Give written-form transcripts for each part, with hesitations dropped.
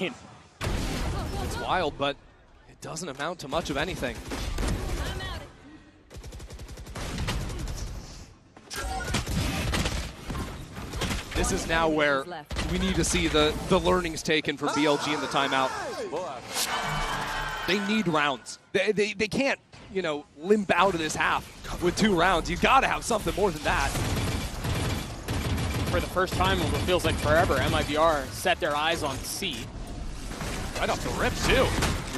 It's wild, but it doesn't amount to much of anything. This is now where we need to see the learnings taken from BLG in the timeout. They need rounds. They can't, you know, limp out of this half with 2 rounds. You gotta have something more than that. For the first time in what feels like forever, MIBR set their eyes on C. Right off the rip, too.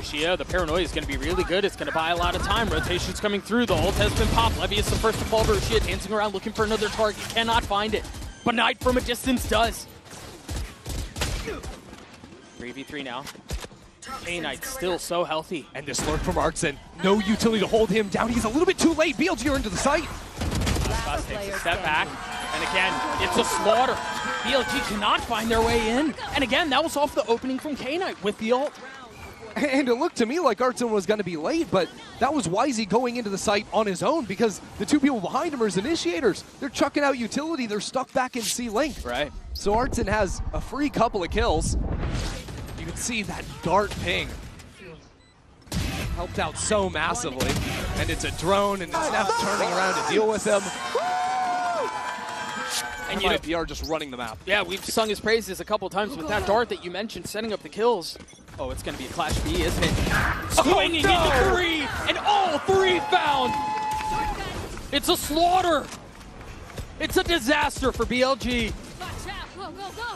Rashia, the paranoia is going to be really good. It's going to buy a lot of time. Rotation's coming through. The ult has been popped. Levy is the first to fall, but Rashia dancing around looking for another target. Cannot find it. But Knight from a distance does. 3v3 now. K-Knight still so healthy. And this lurk from Artson. No utility to hold him down. He's a little bit too late. BLG are into the site. Gus takes a step back. And again, it's a slaughter. BLG cannot find their way in. And again, that was off the opening from K-Knight with the ult. And it looked to me like Artson was going to be late, but that was Wisey going into the site on his own because the 2 people behind him are his initiators. They're chucking out utility. They're stuck back in C-Link. Right. So Artson has a free couple of kills. You can see that dart ping. Helped out so massively. And it's a drone, and it's Neff turning around to deal with him. And you know, MIBR just running the map. Yeah, we've sung his praises a couple times with that dart that you mentioned, setting up the kills. Oh, it's going to be a Clash B, isn't it? Swinging into 3, and all 3 found! It's a slaughter! It's a disaster for BLG.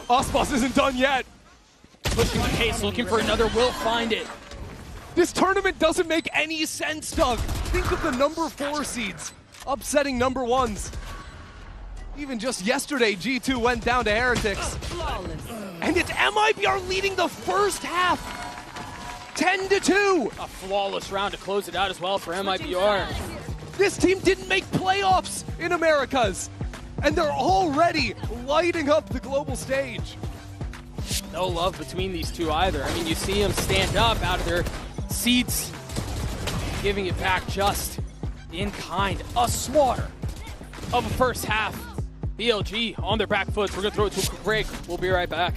Osmos isn't done yet. Pushing the case, looking for another, will find it. This tournament doesn't make any sense, Doug. Think of the number 4 seeds upsetting number 1s. Even just yesterday, G2 went down to Heretics. And it's MIBR leading the first half, 10-2. A flawless round to close it out as well for MIBR. This team didn't make playoffs in Americas, and they're already lighting up the global stage. No love between these two either. I mean, you see them stand up out of their seats, giving it back just in kind. A slaughter of a first half. BLG on their back foot. We're going to throw it to a quick break. We'll be right back.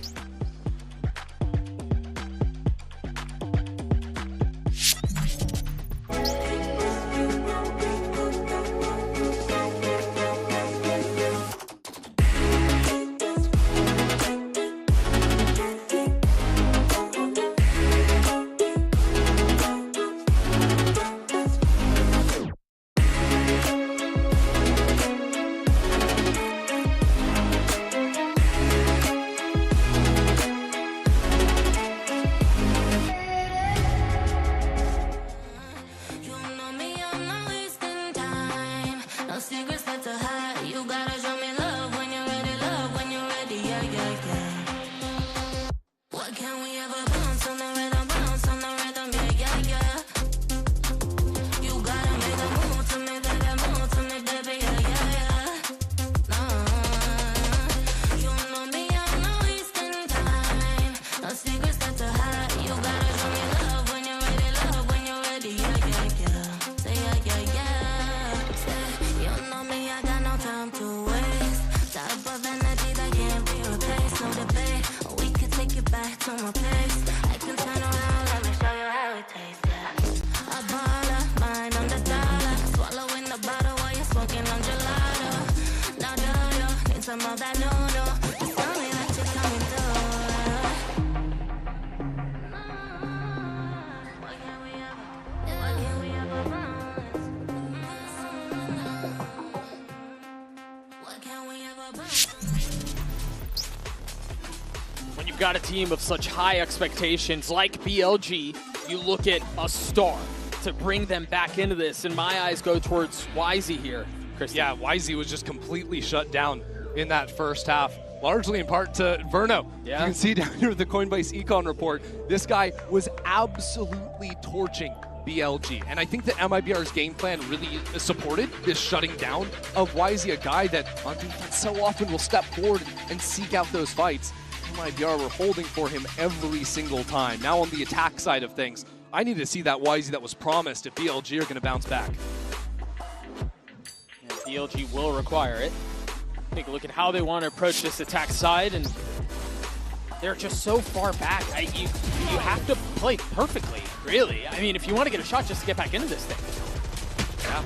When you've got a team of such high expectations like BLG, you look at a star to bring them back into this, and my eyes go towards Wisey here. Christian. Yeah, Wisey was just completely shut down in that first half, largely in part to Verno. Yeah. You can see down here with the Coinbase Econ report, this guy was absolutely torching BLG. And I think that MIBR's game plan really supported this shutting down of Wisey, a guy that on defense so often will step forward and seek out those fights. MIBR were holding for him every single time. Now on the attack side of things, I need to see that Wisey that was promised if BLG are going to bounce back. Yeah, BLG will require it. Take a look at how they want to approach this attack side, and They're just so far back. You have to play perfectly, really. I mean, if you want to get a shot just to get back into this thing. Yeah.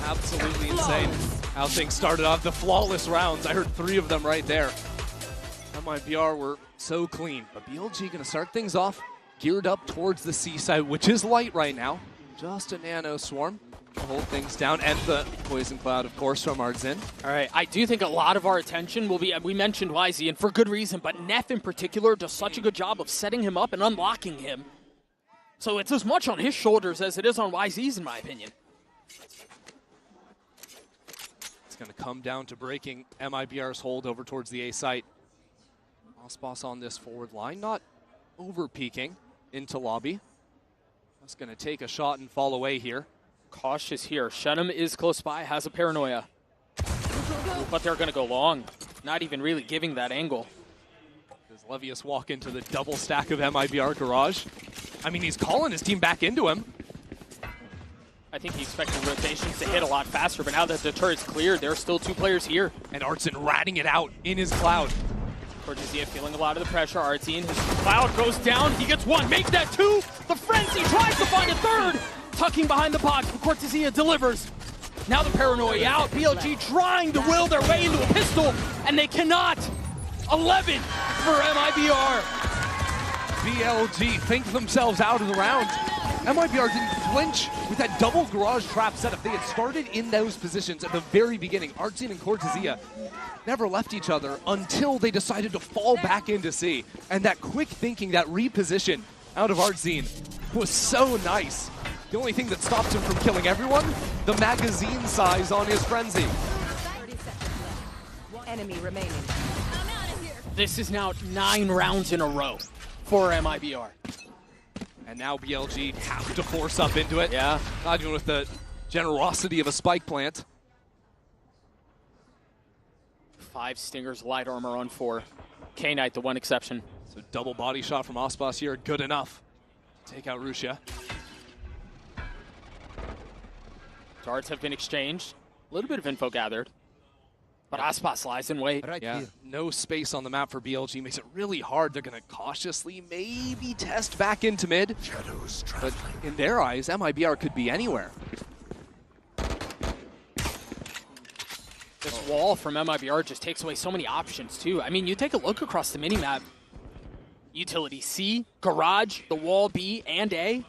Absolutely insane how things started off. The flawless rounds, I heard 3 of them right there. MIBR were so clean, but BLG gonna start things off geared up towards the C side, which is light right now. Just a nano swarm to hold things down, and the poison cloud, of course, from Artzin. All right, I do think a lot of our attention will be, we mentioned YZ, and for good reason, but Neff in particular does such a good job of setting him up and unlocking him. So it's as much on his shoulders as it is on YZ's, in my opinion. It's going to come down to breaking MIBR's hold over towards the A site. Ospas on this forward line, not over-peeking into lobby. That's going to take a shot and fall away here. Cautious here. Shenum is close by, has a paranoia. But they're going to go long. Not even really giving that angle. Does Levius walk into the double stack of MIBR garage? I mean, he's calling his team back into him. I think he expected rotations to hit a lot faster, but now that the turret's cleared, there are still 2 players here. And Artzin ratting it out in his cloud. Cortezia feeling a lot of the pressure. Artzin, his cloud goes down. He gets 1, make that 2. The frenzy tries to find a 3rd. Tucking behind the box, but Cortezia delivers. Now the paranoia out. BLG trying to will their way into a pistol, and they cannot. 11 for MIBR. BLG think themselves out of the round. MIBR didn't flinch with that double garage trap setup. They had started in those positions at the very beginning. Artzin and Cortezia never left each other until they decided to fall back into C. And that quick thinking, that reposition out of Artzin was so nice. The only thing that stopped him from killing everyone, the magazine size on his frenzy. 30 seconds left. Enemy remaining. I'm out of here. This is now 9 rounds in a row for MIBR. And now BLG have to force up into it. Yeah. Not even with the generosity of a spike plant. 5 Stingers, light armor on 4. K-Knight, the one exception. So double body shot from Ospas here, good enough to take out Rusia. Darts have been exchanged. A little bit of info gathered. But Ospas lies in wait. Yeah, no space on the map for BLG. Makes it really hard. They're going to cautiously maybe test back into mid. But in their eyes, MIBR could be anywhere. This wall from MIBR just takes away so many options, too. I mean, you take a look across the minimap. Utility C, garage, the wall B, and A.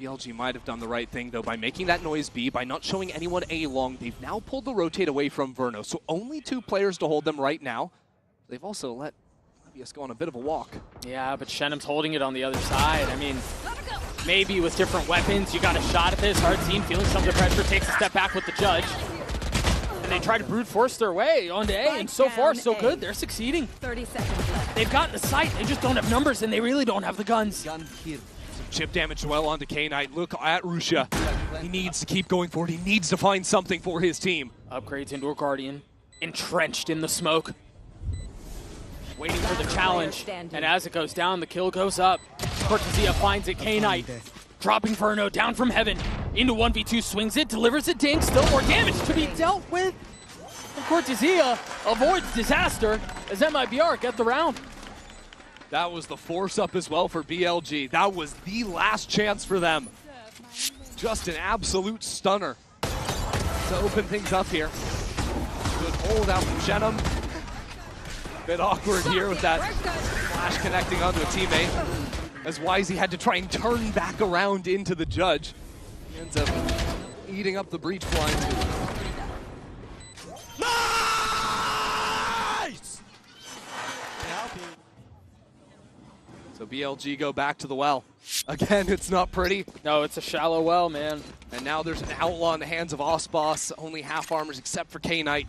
BLG might have done the right thing, though, by making that noise B, by not showing anyone A long. They've now pulled the rotate away from Verno, so only 2 players to hold them right now. They've also let Levius go on a bit of a walk. Yeah, but Shenum's holding it on the other side. I mean, maybe with different weapons, you got a shot at this. Artzin feeling some of the pressure, takes a step back with the judge. And they try to brute force their way onto A, and so far, so good. They're succeeding. 30 seconds left. They've gotten the sight, they just don't have numbers, and they really don't have the guns. Chip damage well onto K-Knight. Look at Rusia. He needs to keep going forward. He needs to find something for his team. Upgrades into a Guardian. Entrenched in the smoke. Waiting for the challenge. And as it goes down, the kill goes up. Cortezia finds it. K-Knight dropping Verno down from heaven. Into 1v2, swings it, delivers a dink. Still more damage to be dealt with. And Cortezia avoids disaster as MIBR get the round. That was the force up as well for BLG. That was the last chance for them. Just an absolute stunner to open things up here. Good hold out from Shenum. Bit awkward here with that flash connecting onto a teammate, as YZ had to try and turn back around into the judge. He ends up eating up the breach blind. So BLG go back to the well. Again, it's not pretty. No, it's a shallow well, man. And now there's an outlaw in the hands of Ospas. Only half armors except for K-Knight.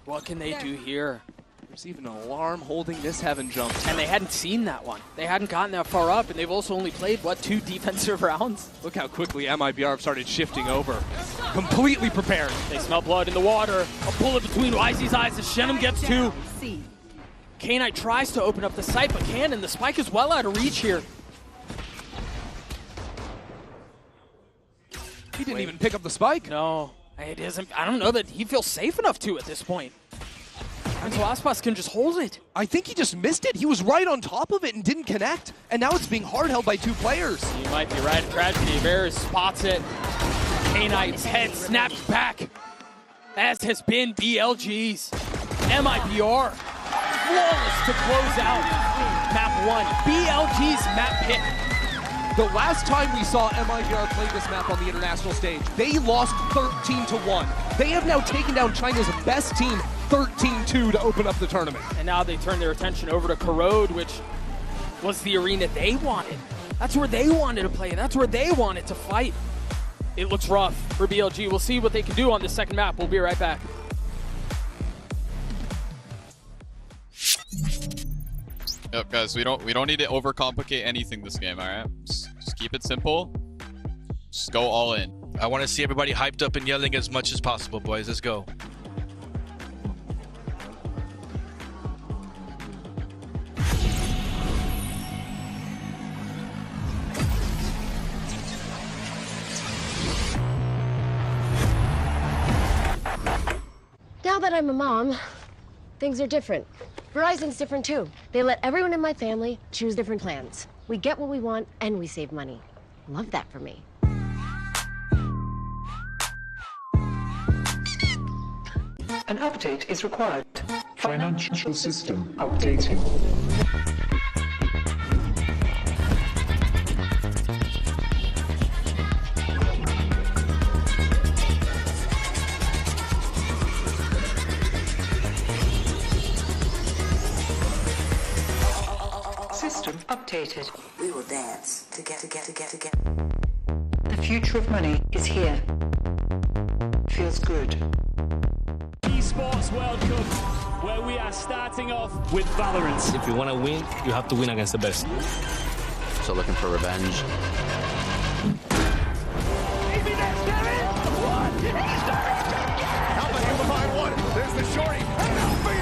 What can they do here? There's even an alarm holding this heaven jump. And they hadn't seen that one. They hadn't gotten that far up, and they've also only played, what, 2 defensive rounds? Look how quickly MIBR have started shifting over. Completely prepared. They smell blood in the water. A bullet between YZ's eyes as Shenum gets 2. K-Knight tries to open up the site, but can, and the spike is well out of reach here. He didn't even pick up the spike. No. It isn't. I don't know that he feels safe enough to at this point. And so Aspas can just hold it. I think he just missed it. He was right on top of it and didn't connect. And now it's being hard held by 2 players. You might be right. Tragedy. Bears spots it. K-Knight's head snaps back, as has been BLG's. MIBR flawless to close out map 1. BLG's map pick. The last time we saw MIBR play this map on the international stage, they lost 13-1. They have now taken down China's best team 13-2 to open up the tournament. And now they turn their attention over to Corrode, which was the arena they wanted. That's where they wanted to play. That's where they wanted to fight. It looks rough for BLG. We'll see what they can do on this second map. We'll be right back. Yep, guys, we don't need to overcomplicate anything this game, all right? Just keep it simple. Just go all in. I want to see everybody hyped up and yelling as much as possible, boys. Let's go. Now that I'm a mom, things are different. Verizon's different too. They let everyone in my family choose different plans. We get what we want and we save money. Love that for me. An update is required. Financial system updating. System updated. We will dance together. The future of money is here. Feels good. Esports World Cup, where we are starting off with VALORANT. If you want to win, you have to win against the best. So looking for revenge. Alpha behind 1. There's the shorty. And Alpha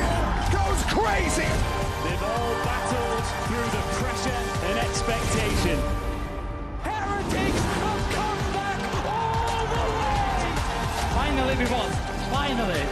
goes crazy. They've all battled through the pressure and expectation. Heretics have come back all the way. Finally, we won. Finally.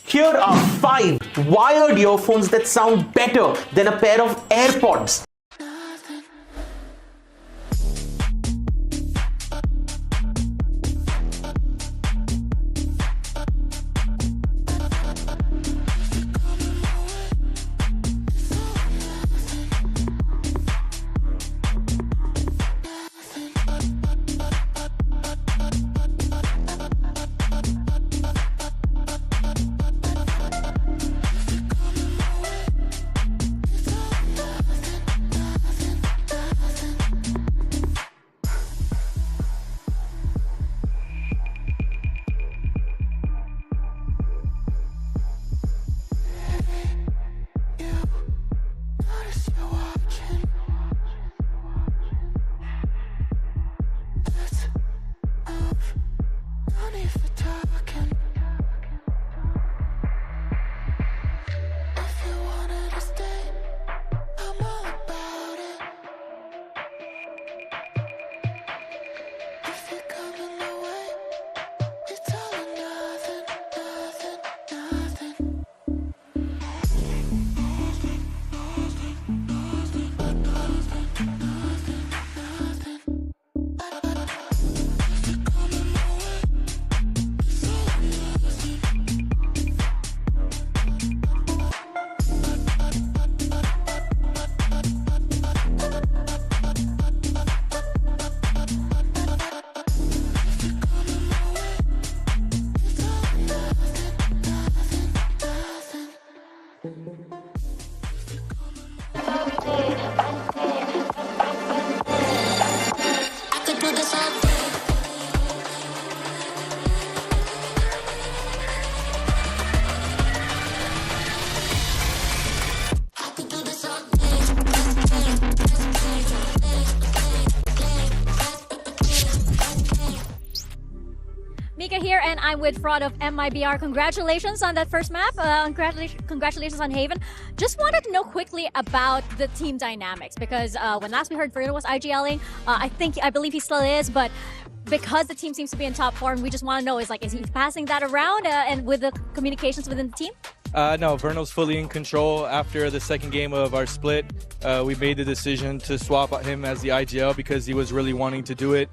Here are 5 wired earphones that sound better than a pair of AirPods. Mika here, and I'm with Fraud of MIBR. Congratulations on that first map. Congratulations on Haven. Just wanted to know quickly about the team dynamics, because when last we heard Verno was IGLing, I believe he still is, but because the team seems to be in top form, we just want to know, is he passing that around and with the communications within the team? No, Verno's fully in control. After the second game of our split, we made the decision to swap him as the IGL because he was really wanting to do it.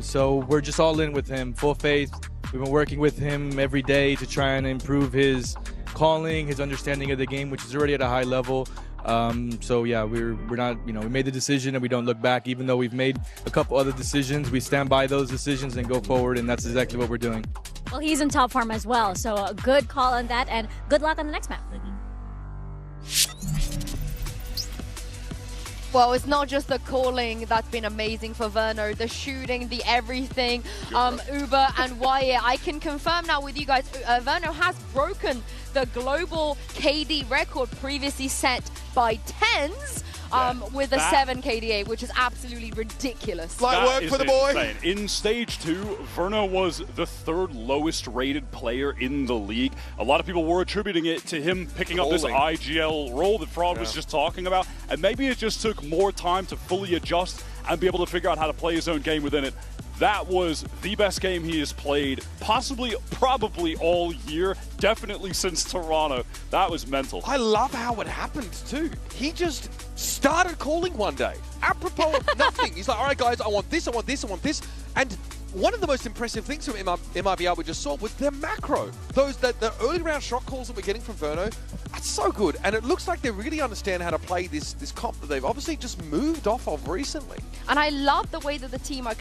So we're just all in with him, full faith. We've been working with him every day to try and improve his calling, his understanding of the game, which is already at a high level. So yeah, we're not, we made the decision and we don't look back. Even though we've made a couple other decisions, we stand by those decisions and go forward, and that's exactly what we're doing. Well, he's in top form as well, so a good call on that, and good luck on the next map. Thank you. Well, it's not just the calling that's been amazing for Verno, the shooting, the everything. Uber and Wyatt, I can confirm now with you guys, Verno has broken the global KD record previously set by Tens. With a 7 KDA, which is absolutely ridiculous. Light work for the boy. Insane. In Stage 2, Verno was the 3rd lowest rated player in the league. A lot of people were attributing it to him picking up this IGL role that Fraud was just talking about. And maybe it just took more time to fully adjust and be able to figure out how to play his own game within it. That was the best game he has played, probably all year, definitely since Toronto. That was mental. I love how it happened too. He just started calling one day, apropos of nothing. He's like, all right, guys, I want this, I want this, I want this. And one of the most impressive things from MIBR we just saw was their macro. The early round shot calls that we're getting from Verno, that's so good. And it looks like they really understand how to play this comp that they've obviously just moved off of recently. And I love the way that the team are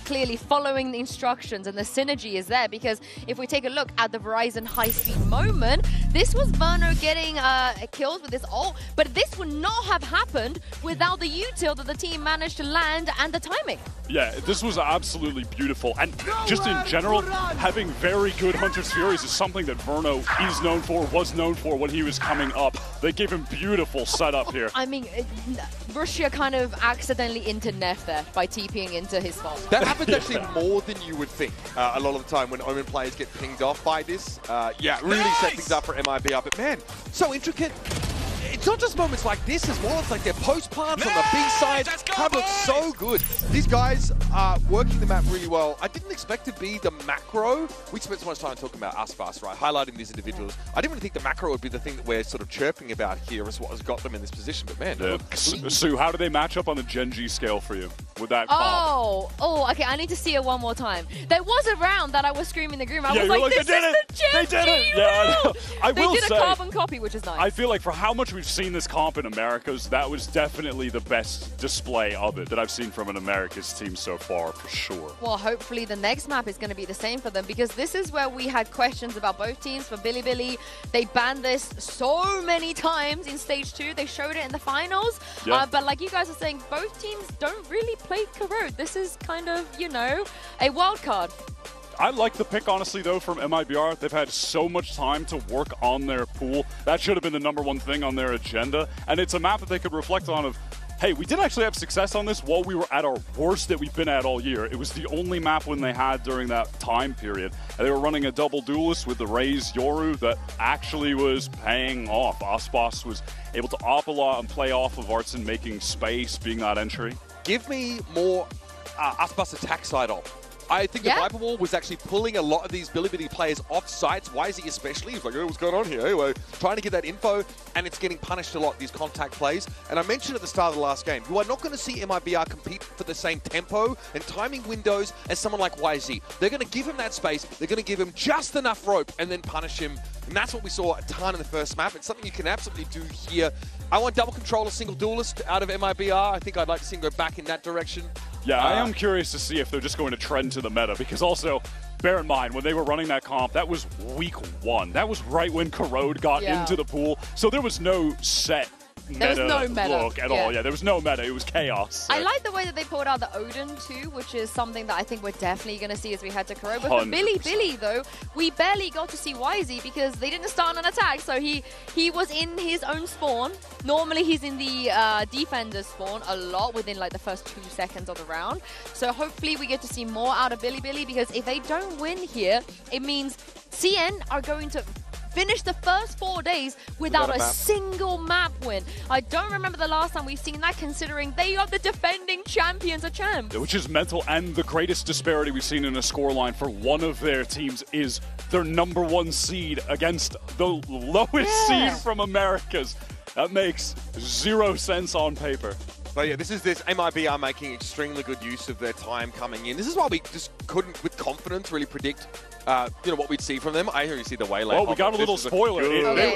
clearly following the instructions, and the synergy is there, because if we take a look at the Verizon high-speed moment, this was Verno getting kills with this ult, but this would not have happened without the util that the team managed to land and the timing. Yeah, this was absolutely beautiful. And just in general, having very good Hunter's Furies is something that Verno is known for, was known for when he was coming up. They gave him beautiful setup here. I mean, Russia kind of accidentally into Neff there by TPing into his spot. That happens actually more than you would think a lot of the time when Omen players get pinged off by this. Yeah, really set things up for MIBR. But man, so intricate. It's not just moments like this as well, it's like their post plants on the B side have looked so good. These guys are working the map really well. I didn't expect to be the macro. We spent so much time talking about Aspas, right? Highlighting these individuals. I didn't really think the macro would be the thing that we're sort of chirping about here as what has got them in this position, but man. Sue, how do they match up on the Gen G scale for you with that comp? Okay, I need to see it one more time. There was a round that I was screaming in the groove. I was like, this is the Gen G round! They did a carbon copy, which is nice. I feel like for how much we've seen this comp in Americas, that was definitely the best display of it that I've seen from an Americas team so far, for sure. Well, hopefully the next map is going to be the same for them, because this is where we had questions about both teams. For Bilibili, they banned this so many times in Stage 2. They showed it in the finals. Yeah. But like you guys are saying, both teams don't really play Corrode. This is kind of, a wild card. I like the pick, honestly, though, from MIBR. They've had so much time to work on their pool. That should have been the #1 thing on their agenda. And it's a map that they could reflect on of, hey, we did actually have success on this while we were at our worst that we've been at all year. It was the only map when they had during that time period. And they were running a double duelist with the Raze Yoru that actually was paying off. Aspas was able to op a lot and play off of Artson making space, being that entry. Give me more Aspas attack side op. I think the Viper Wall was actually pulling a lot of these Bilibili players off sites. YZ especially, he's like, oh, what's going on here? Anyway, trying to get that info, and it's getting punished a lot, these contact plays. And I mentioned at the start of the last game, you are not going to see MIBR compete for the same tempo and timing windows as someone like YZ. They're going to give him that space, they're going to give him just enough rope, and then punish him. And that's what we saw a ton in the first map. It's something you can absolutely do here. I want double controller, single duelist out of MIBR. I think I'd like to see him go back in that direction. Yeah, I am curious to see if they're just going to trend to the meta, because also, bear in mind, when they were running that comp, that was week 1. That was right when Corrode got into the pool, so there was no set There was no meta look at all. Yeah, there was no meta. It was chaos. So. I like the way that they pulled out the Odin too, which is something that I think we're definitely going to see as we head to Kuro. But for Billy, though, we barely got to see YZ because they didn't start an attack. So he was in his own spawn. Normally he's in the defender's spawn a lot within like the first 2 seconds of the round. So hopefully we get to see more out of Billy because if they don't win here, it means CN are going to finish the first 4 days without a single map win. I don't remember the last time we've seen that, considering they are the defending champions of champs. Which is mental, and the greatest disparity we've seen in a scoreline for one of their teams is their #1 seed against the lowest seed from Americas. That makes 0 sense on paper. So yeah, this MIBR making extremely good use of their time coming in. This is why we just couldn't, with confidence, really predict what we'd see from them. I already see the waylay. Oh, we got a little spoiler.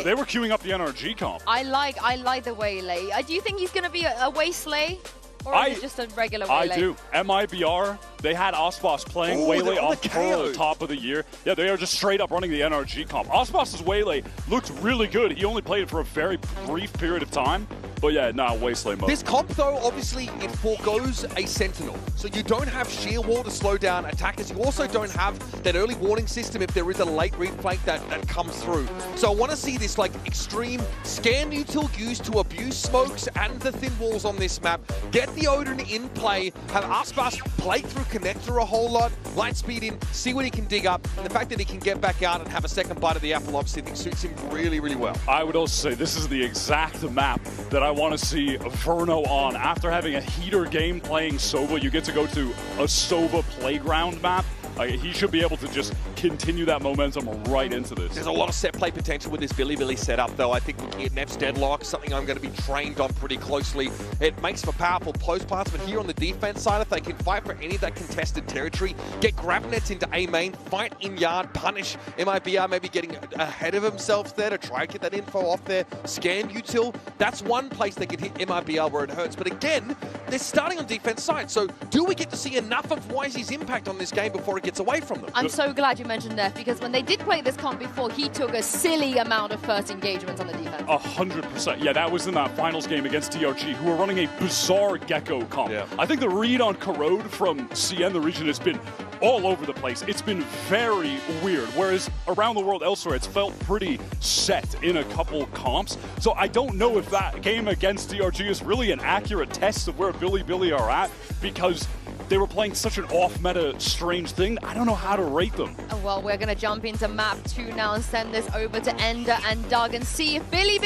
They were queuing up the NRG comp. I like the waylay. Do you think he's going to be a waylay? Or is it just a regular waylay? I do. MIBR, they had Osbos playing waylay on the top of the year. Yeah, they are just straight up running the NRG comp. Osbos's waylay looked really good. He only played it for a very brief period of time. But yeah, wasteland mode. This comp, though, obviously, it foregoes a Sentinel. So you don't have sheer wall to slow down attackers. You also don't have that early warning system if there is a late reflank that comes through. So I want to see this, like, extreme scan util used to abuse smokes and the thin walls on this map. Get the Odin in play. Have Aspas play through connector a whole lot. Light speed in, see what he can dig up. And the fact that he can get back out and have a second bite of the apple, obviously, I think suits him really, really well. I would also say this is the exact map that I want to see Verno on. After having a heater game playing Sova, you get to go to a Sova playground map. He should be able to just continue that momentum right into this. There's a lot of set play potential with this Billy setup, though. I think looking at Neff's deadlock, something I'm going to be trained on pretty closely. It makes for powerful post plants, but here on the defense side, if they can fight for any of that contested territory, get grab nets into A main, fight in yard, punish MIBR, maybe getting ahead of himself there to try and get that info off there. Scan util, that's one place they can hit MIBR where it hurts. But again, they're starting on defense side, so do we get to see enough of YZ's impact on this game before it gets away from them? I'm so glad you mentioned Neff, because when they did play this comp before, he took a silly amount of first engagements on the defense. 100%. Yeah, that was in that finals game against TRG, who were running a bizarre Gecko comp. Yeah. I think the read on Corrode from CN, the region, has been all over the place. It's been very weird, whereas around the world elsewhere, it's felt pretty set in a couple comps. So I don't know if that game against TRG is really an accurate test of where Billy are at, because they were playing such an off-meta, strange thing. I don't know how to rate them. Well, we're going to jump into map 2 now and send this over to Ender and Doug and see if Billy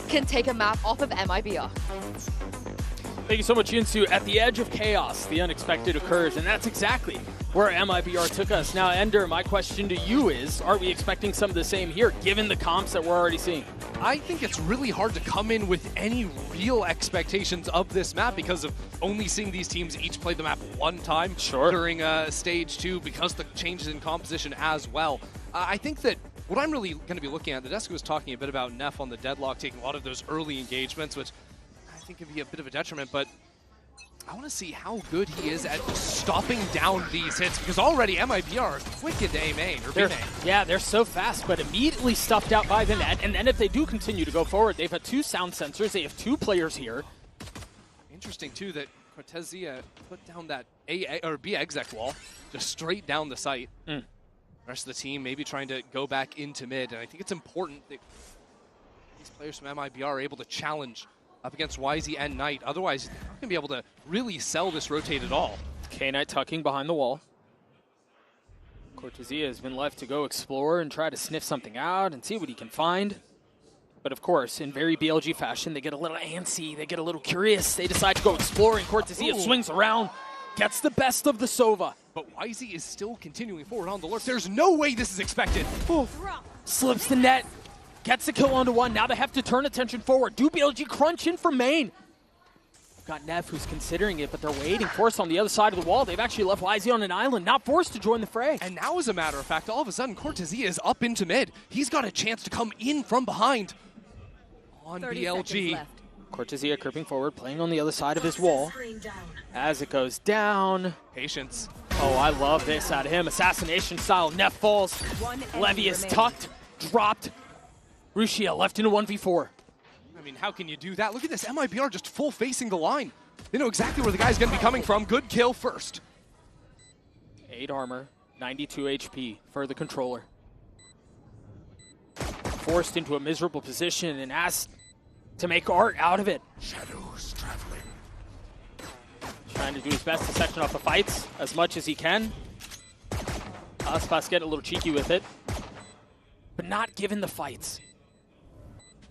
can take a map off of MIBR. Thank you so much, Yinsu. At the edge of chaos, the unexpected occurs, and that's exactly where MIBR took us. Now, Ender, my question to you is, are we expecting some of the same here, given the comps that we're already seeing? I think it's really hard to come in with any real expectations of this map because of only seeing these teams each play the map one time during stage 2, because the changes in composition as well. I think that what I'm really going to be looking at, the desk was talking a bit about Neff on the deadlock, taking a lot of those early engagements, which I think can be a bit of a detriment, but I want to see how good he is at stopping down these hits, because already MIBR are quick into A main, or B main. Yeah, they're so fast, but immediately stuffed out by the net, and then if they do continue to go forward, they've had 2 sound sensors, they have 2 players here. Interesting, too, that Cortezia put down that A or B exec wall, just straight down the site. The rest of the team maybe trying to go back into mid, and I think it's important that these players from MIBR are able to challenge up against YZ and Knight. Otherwise, they're not going to be able to really sell this rotate at all. K-Knight tucking behind the wall. Cortezia has been left to go explore and try to sniff something out and see what he can find. But of course, in very BLG fashion, they get a little antsy, they get a little curious, they decide to go exploring. Cortezia swings around, gets the best of the Sova. But YZ is still continuing forward on the lurk. There's no way this is expected. Slips the net. Gets a kill onto 1. Now they have to turn attention forward. Do BLG crunch in for main? Got Neff who's considering it, but they're waiting for us on the other side of the wall. They've actually left YZ on an island, not forced to join the fray. And now, as a matter of fact, all of a sudden, Cortezia is up into mid. He's got a chance to come in from behind on BLG. Cortezia creeping forward, playing on the other side of his wall. As it goes down. Patience. Oh, I love this out of him. Assassination style. Neff falls. Levy is tucked, dropped. Rushia left in a 1v4. I mean, how can you do that? Look at this, MIBR just full facing the line. They know exactly where the guy's gonna be coming from. Good kill first. 8 armor, 92 HP for the controller. Forced into a miserable position and asked to make art out of it. Shadows traveling. Trying to do his best to section off the fights as much as he can. Aspas getting a little cheeky with it, but not given the fights.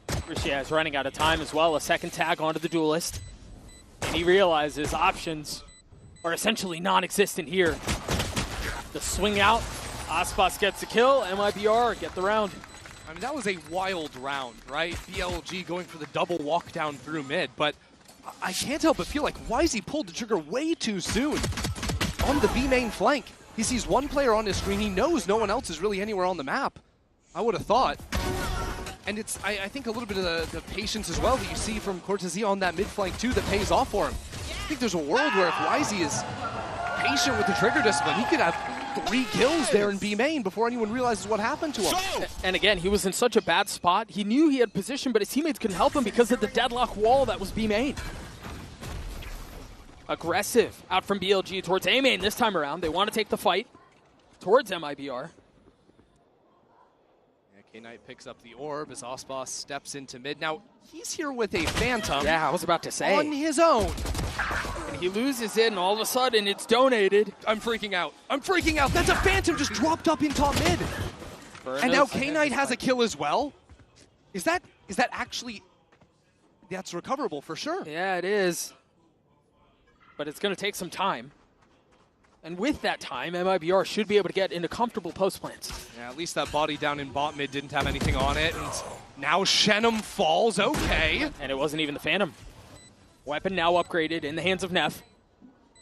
Riccia is running out of time as well. A second tag onto the duelist. And he realizes options are essentially non-existent here. The swing out, Aspas gets a kill, MIBR get the round. I mean, that was a wild round, right? BLG going for the double walk down through mid, but I can't help but feel like Wisey pulled the trigger way too soon on the B main flank. He sees one player on his screen. He knows no one else is really anywhere on the map. I would have thought. And it's, I think, a little bit of the patience as well that you see from Cortese on that mid flank too that pays off for him. I think there's a world where if Wisey is patient with the trigger discipline, he could have 3 kills there in B main before anyone realizes what happened to him. And again, he was in such a bad spot. He knew he had position, but his teammates couldn't help him because of the deadlock wall that was B main. Aggressive out from BLG towards A main this time around. They want to take the fight towards MIBR. K-Knight picks up the orb as Aspas steps into mid. Now, he's here with a Phantom. Yeah, I was about to say. On his own. And he loses it, and all of a sudden, it's donated. I'm freaking out. I'm freaking out. That's a Phantom just dropped up in top mid. And now K-Knight has a kill as well. Is that actually... That's recoverable for sure. Yeah, it is. But it's going to take some time. And with that time, MIBR should be able to get into comfortable post plants. Yeah, at least that body down in bot mid didn't have anything on it. And now Shenum falls, okay. And it wasn't even the Phantom. Weapon now upgraded in the hands of Neff.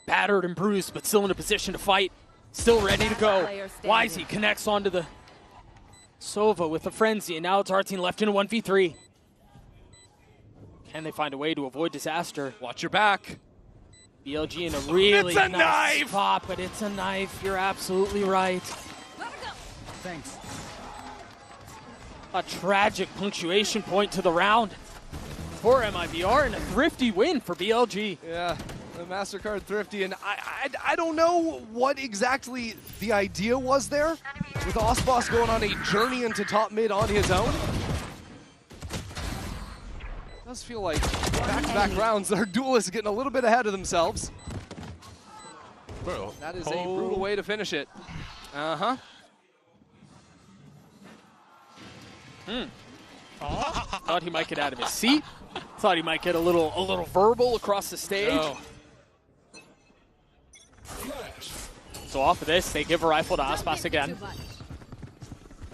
Battered and bruised, but still in a position to fight. Still ready to go. Wisey connects onto the Sova with the Frenzy, and now it's our team left in a 1v3. Can they find a way to avoid disaster? Watch your back. BLG in a really nice knife spot, but it's a knife. You're absolutely right. Thanks. A tragic punctuation point to the round for MIBR and a thrifty win for BLG. Yeah, the MasterCard thrifty, and I don't know what exactly the idea was there with Aspas going on a journey into top mid on his own. It does feel like back-to-back rounds, our duelists getting a little bit ahead of themselves. Bro, that is a brutal way to finish it. Uh-huh. Thought he might get out of his seat. Thought he might get a little verbal across the stage. No. So off of this, they give a rifle to Aspas again.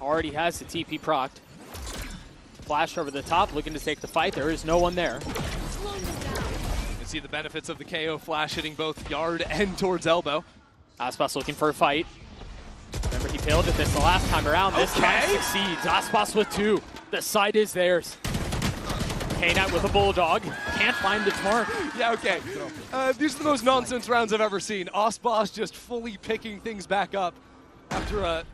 Already has the TP procced. Flash over the top, looking to take the fight. There is no one there. You can see the benefits of the KO flash hitting both yard and towards elbow. Aspas looking for a fight. Remember, he failed at this the last time around. This time succeeds. Aspas with 2. The side is theirs. K-Knight with a Bulldog. Can't find the mark. Yeah, okay. These are the most nonsense rounds I've ever seen. Aspas just fully picking things back up after a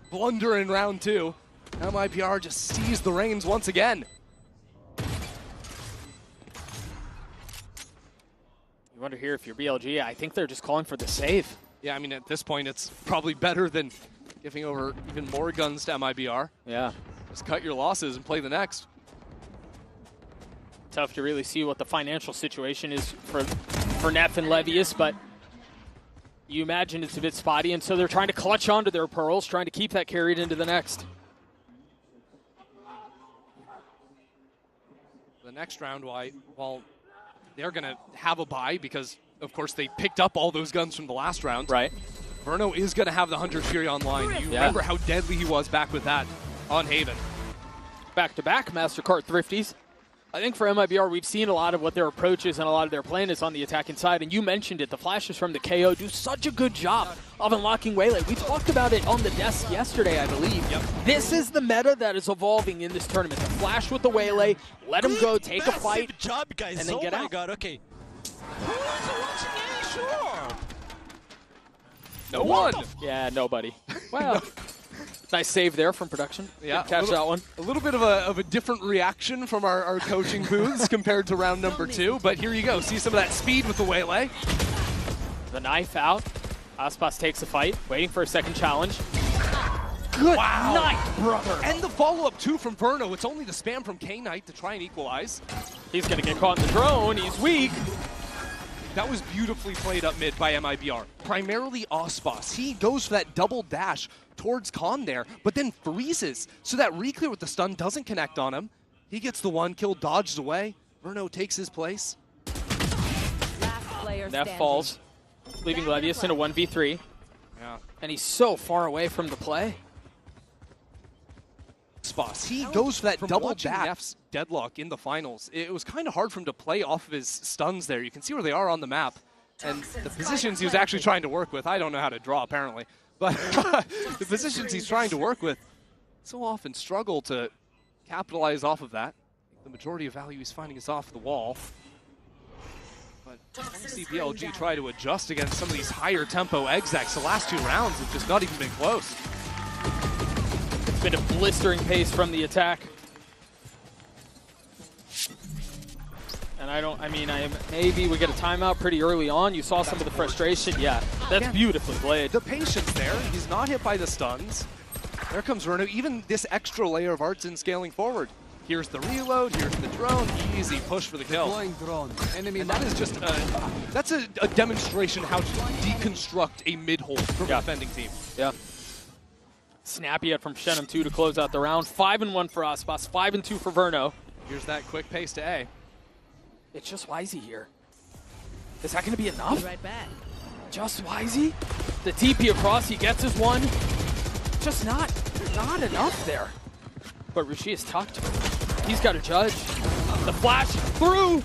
blunder in round 2. MIBR just seized the reins once again. You wonder here if you're BLG. I think they're just calling for the save. Yeah, I mean, at this point, it's probably better than giving over even more guns to MIBR. Yeah. Just cut your losses and play the next. Tough to really see what the financial situation is for Neff and Levius, but you imagine it's a bit spotty, and so they're trying to clutch onto their pearls, trying to keep that carried into the next. The next round, while they're going to have a bye because, of course, they picked up all those guns from the last round. Right. Verno is going to have the Hunter Fury online. You remember how deadly he was back with that on Haven. Back-to-back MasterCard thrifties. I think for MIBR, we've seen a lot of what their approach is and a lot of their plan is on the attacking side. And you mentioned it, the flashes from the KO do such a good job of unlocking Waylay. We talked about it on the desk yesterday, I believe. Yep. This is the meta that is evolving in this tournament. The flash with the Waylay, let him go, take a fight, job, guys. and then get out. Oh my god, okay. Who's watching any sure? No one. Yeah, nobody. Well, Nice save there from production. Yeah, didn't catch that one. A little bit of a different reaction from our coaching booths compared to round number 2, but here you go. See some of that speed with the waylay. The knife out. Aspas takes the fight, waiting for a second challenge. Good night, brother. And the follow-up, too, from Verno. It's only the spam from K-Knight to try and equalize. He's going to get caught in the drone. He's weak. That was beautifully played up mid by MIBR. Primarily Aspas. He goes for that double dash towards Khan there, but then freezes. So that reclear with the stun doesn't connect on him. He gets the one kill, dodges away. Verno takes his place. That falls, leaving Levius in a 1v3. Yeah. And he's so far away from the play. He goes for that double dash. Neff's deadlock in the finals. It was kind of hard for him to play off of his stuns there. You can see where they are on the map. And the positions he was actually trying to work with, I don't know how to draw apparently, but the positions he's trying to work with so often struggle to capitalize off of that. The majority of value he's finding is off the wall. But I want to see BLG try to adjust against some of these higher tempo execs. The last 2 rounds have just not even been close. Been a blistering pace from the attack. And maybe we get a timeout pretty early on. You saw some of the frustration. Yeah, that's beautifully played. The patience there. He's not hit by the stuns. There comes Verno. Even this extra layer of arts in scaling forward. Here's the reload, here's the drone. Easy push for the kill. Drone. Enemy and that is just that's a demonstration how to deconstruct a mid-hold from a defending team. Yeah. Snappy hit from Shenum 2 to close out the round. 5-1 for Aspas, 5-2 for Verno. Here's that quick pace to A. It's just Wisey here. Is that going to be enough? Right back. Just Wisey? The TP across, he gets his one. Just not enough there. But Rishi is tucked. He's got to judge. The flash through.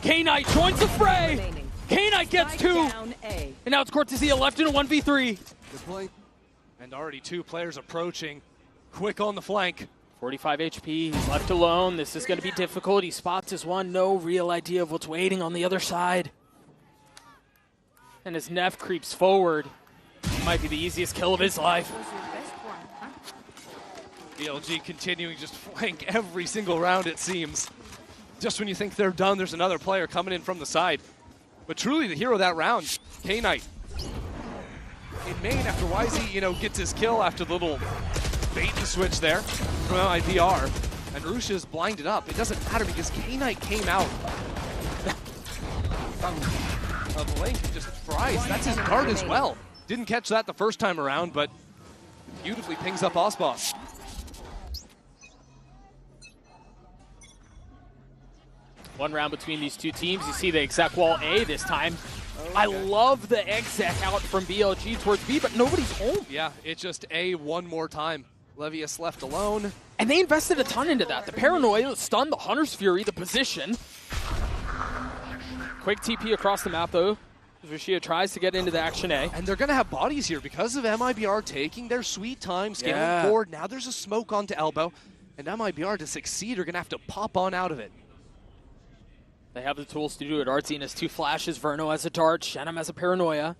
K-Knight joins the fray. K-Knight gets 2. And now it's Cortesia left in a 1v3. And already 2 players approaching. Quick on the flank. 45 HP, he's left alone. This is going to be difficult. He spots his one. No real idea of what's waiting on the other side. And as Neff creeps forward, might be the easiest kill of his life. BLG continuing just flank every single round, it seems. Just when you think they're done, there's another player coming in from the side. But truly the hero of that round, K-Knight. In main after Wisey, gets his kill after the little bait and switch there from MIBR. And Rusha is blinded up. It doesn't matter because K-Knight came out of link and just fries. That's his guard as well. Didn't catch that the first time around, but beautifully pings up Aspas. One round between these 2 teams. You see the exec wall A this time. I love the exec out from BLG towards B, but nobody's home. Yeah, it's just A one more time. Levius left alone. And they invested a ton into that. The paranoia, the stun, the Hunter's Fury, the position. Quick TP across the map, though. Rashia tries to get into the action A. And they're going to have bodies here because of MIBR taking their sweet time, scaling forward. Now there's a smoke onto elbow. And MIBR, to succeed, are going to have to pop on out of it. They have the tools to do it. Artsy has 2 flashes. Verno has a dart. Shenum has a paranoia.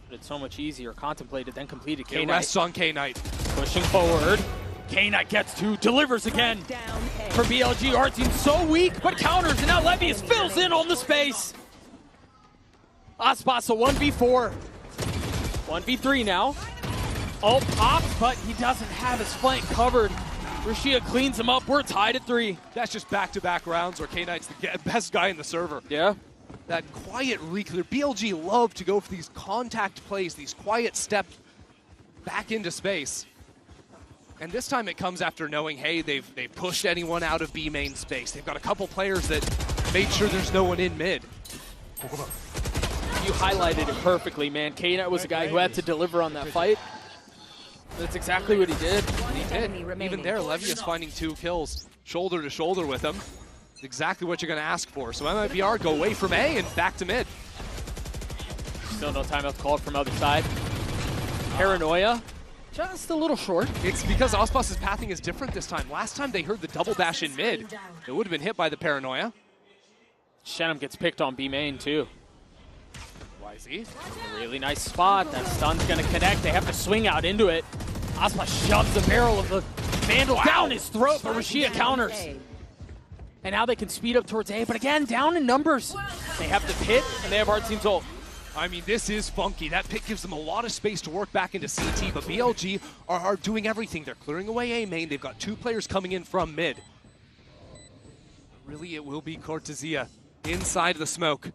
But it's so much easier. Contemplated, then completed. K-Knight. Rests on K-Knight. Pushing forward. K-Knight gets 2. Delivers again. For BLG, Artsy so weak, but counters. And now Levius fills in on the space. Aspas a 1v4. 1v3 now. Oh, pops, but he doesn't have his flank covered. Rashia cleans him up. We're tied at 3. That's just back-to-back rounds where K-Knight's the best guy in the server. Yeah. That quiet reclear. BLG love to go for these contact plays, these quiet steps back into space. And this time it comes after knowing, hey, they've pushed anyone out of B main space. They've got a couple players that made sure there's no one in mid. You highlighted it perfectly, man. K-Knight was a guy who had to deliver on that fight. That's exactly what he did. He did. Even there, Levius finding 2 kills, shoulder to shoulder with him. It's exactly what you're going to ask for. So MIBR go away from A and back to mid. Still no timeout called from other side. Paranoia, just a little short. It's because Aspas' pathing is different this time. Last time they heard the double dash in mid. It would have been hit by the Paranoia. Shenum gets picked on B main too. YZ. Really nice spot. That stun's gonna connect. They have to swing out into it. Aspa shoves the barrel of the Vandal down his throat, but Rashia counters. And now they can speed up towards A, but again, down in numbers. They have the pit, and they have Artzine's ult. I mean, this is funky. That pit gives them a lot of space to work back into CT, but BLG are doing everything. They're clearing away A main. They've got 2 players coming in from mid. Really, it will be Cortezia inside the smoke.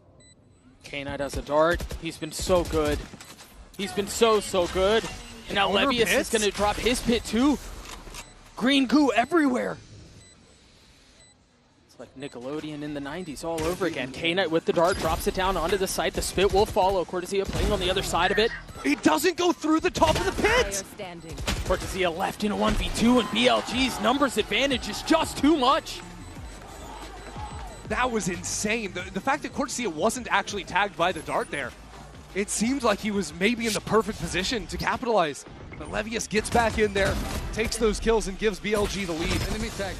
K-Knight has a dart. He's been so good. He's been so good. And now Levius is going to drop his pit too. Green goo everywhere. It's like Nickelodeon in the 90s all over again. K-Knight with the dart drops it down onto the site. The spit will follow. Cortezia playing on the other side of it. It doesn't go through the top of the pit. Cortezia left in a 1v2, and BLG's numbers advantage is just too much. That was insane. The fact that Cortezia wasn't actually tagged by the dart there, it seems like he was maybe in the perfect position to capitalize. But Levius gets back in there, takes those kills, and gives BLG the lead. Enemy tag.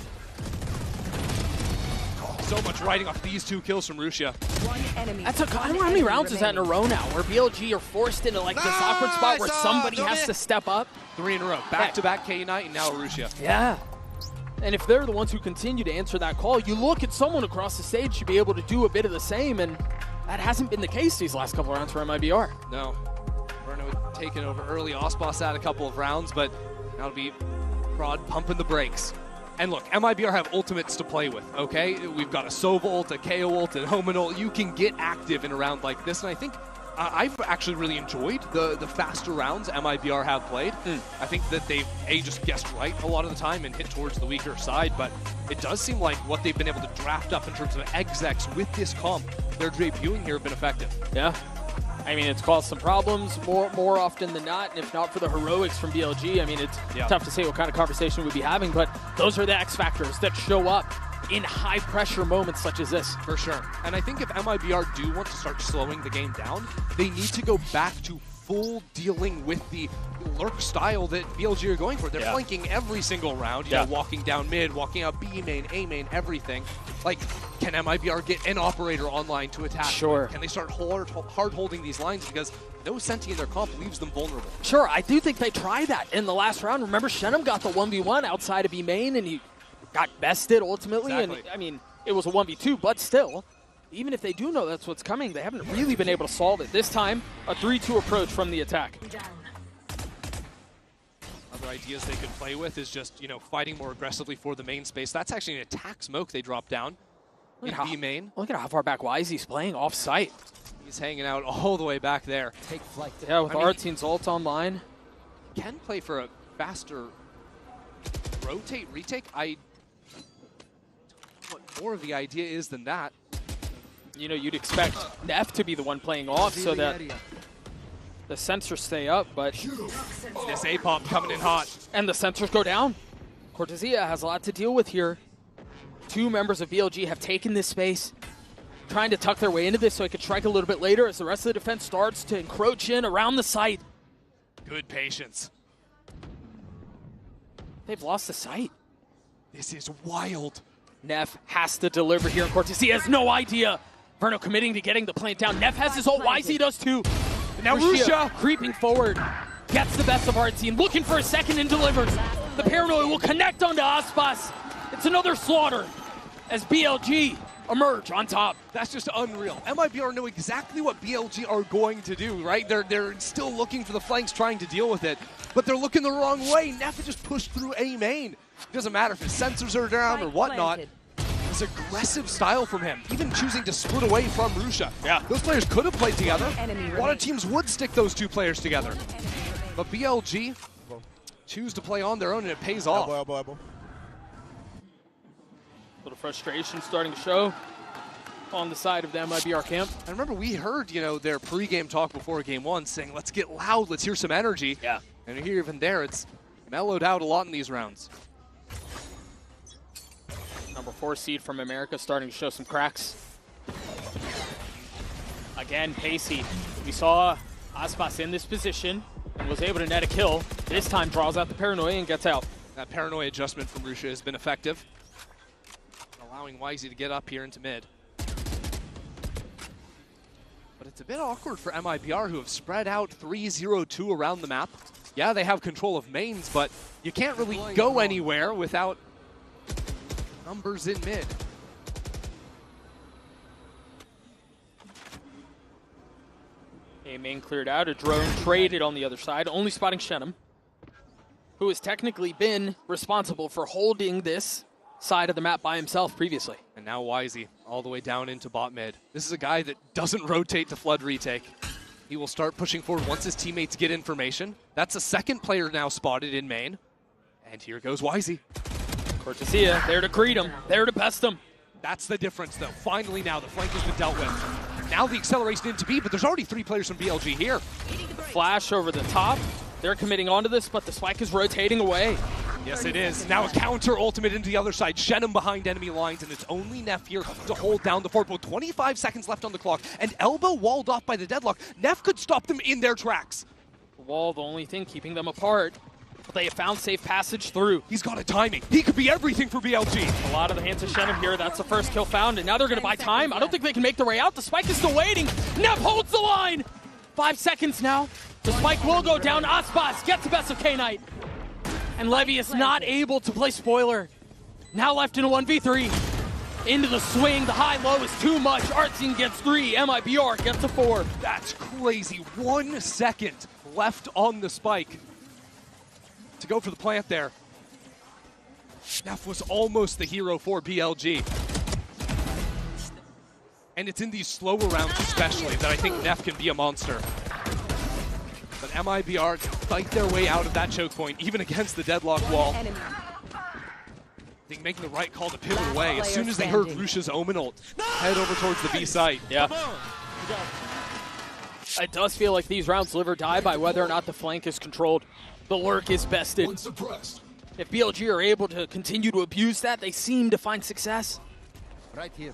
Oh, so much riding off these 2 kills from Rusia. That's I don't know how many rounds is that in a row now, where BLG are forced into like this awkward spot where somebody has to step up. 3 in a row. Back-to-back K-Knight and now Rusia. Yeah. And if they're the ones who continue to answer that call, you look at someone across the stage to be able to do a bit of the same, and that hasn't been the case these last couple of rounds for MIBR. No. Verno taking over early. Ospas had a couple of rounds, but that'll be Prod pumping the brakes. And look, MIBR have ultimates to play with, okay? We've got a Sova ult, a KO ult, and Homan ult. You can get active in a round like this, and I think I've actually really enjoyed the faster rounds MIBR have played. I think that they've just guessed right a lot of the time and hit towards the weaker side, but it does seem like what they've been able to draft up in terms of execs with this comp they're debuting here have been effective. Yeah. I mean, it's caused some problems more often than not, and if not for the heroics from BLG, I mean, it's tough to say what kind of conversation we'd be having, but those are the X factors that show up in high-pressure moments such as this. For sure. And I think if MIBR do want to start slowing the game down, they need to go back to full dealing with the lurk style that BLG are going for. They're flanking every single round, you know, walking down mid, walking out B main, A main, everything. Like, can MIBR get an operator online to attack? Sure. Can they start hard holding these lines? Because no Senti in their comp leaves them vulnerable. Sure, I do think they tried that in the last round. Remember, Shenum got the 1v1 outside of B main, and he got bested ultimately. Exactly. And I mean, it was a 1v2, but still, even if they do know that's what's coming, they haven't really been able to solve it. This time, a 3-2 approach from the attack. Other ideas they could play with is just, you know, fighting more aggressively for the main space. That's actually an attack smoke they dropped down in B main. Look at how far back YZ's playing off-site. He's hanging out all the way back there. Take flight. Yeah, with Artzine's ult online. Can play for a faster rotate, retake. What more of the idea is than that. You know, you'd expect Neff to be the one playing off so that the sensors stay up, but this A-pop coming in hot. And the sensors go down. Cortezia has a lot to deal with here. 2 members of BLG have taken this space, trying to tuck their way into this so it could strike a little bit later as the rest of the defense starts to encroach in around the site. Good patience. They've lost the site. This is wild. Neff has to deliver here, and Cortezia has no idea. Verno committing to getting the plant down. Neff has his ult, YZ does too. And now Rusia creeping forward, gets the best of Artzine, looking for a second and delivers. The Paranoid will connect onto Aspas. It's another slaughter as BLG emerge on top. That's just unreal. MIBR know exactly what BLG are going to do, right? They're still looking for the flanks, trying to deal with it, but they're looking the wrong way. Neff just pushed through A main. It doesn't matter if his sensors are down or whatnot. This aggressive style from him, even choosing to split away from Rusia. Yeah. Those players could have played together. A lot of teams would stick those 2 players together. But BLG choose to play on their own, and it pays off. A little frustration starting to show on the side of the MIBR camp. I remember we heard, you know, their pre-game talk before game 1 saying, let's get loud, let's hear some energy. Yeah. And here, even there, it's mellowed out a lot in these rounds. Number 4 seed from America starting to show some cracks. Again, Pacey. We saw Aspas in this position and was able to net a kill. This time draws out the Paranoia and gets out. That Paranoia adjustment from Rusia has been effective, allowing YZ to get up here into mid. But But it's a bit awkward for MIBR, who have spread out 3-0-2 around the map. Yeah, they have control of mains, but you can't really go anywhere without numbers in mid. A main cleared out, a drone traded on the other side, only spotting Shenum, who has technically been responsible for holding this side of the map by himself previously. And now Wisey all the way down into bot mid. This is a guy that doesn't rotate to flood retake. He will start pushing forward once his teammates get information. That's a second player now spotted in main. And here goes Wisey. Cortesia, there to greet him, there to best him. That's the difference, though. Finally now, the flank has been dealt with. Now the acceleration into B, but there's already 3 players from BLG here. Flash over the top. They're committing onto this, but the spike is rotating away. Yes, it is. Now a counter ultimate into the other side. Shenum behind enemy lines, and it's only Neff here to hold down the fort. 25 seconds left on the clock, and Elbow walled off by the deadlock. Neff could stop them in their tracks. Wall, the only thing keeping them apart. But they have found safe passage through. He's got a timing. He could be everything for BLG. A lot of the hands of Shenum here. That's the first kill found, and now they're going to buy time. I don't think they can make their way out. The spike is still waiting. Neff holds the line. 5 seconds now. The spike will go down. Aspas gets the best of K-Knight. And Levy is not able to play spoiler. Now left in a 1v3. Into the swing. The high-low is too much. Artsing gets 3. MIBR gets a 4. That's crazy. 1 second left on the spike to go for the plant there. Neff was almost the hero for BLG. And it's in these slower rounds especially that I think Neff can be a monster. But MIBR fight their way out of that choke point, even against the deadlock wall. I think making the right call to pivot away. As soon as they heard Rush's Omen ult, head over towards the B site. Yeah. It does feel like these rounds live or die by whether or not the flank is controlled. The lurk is bested. If BLG are able to continue to abuse that, they seem to find success. Right here.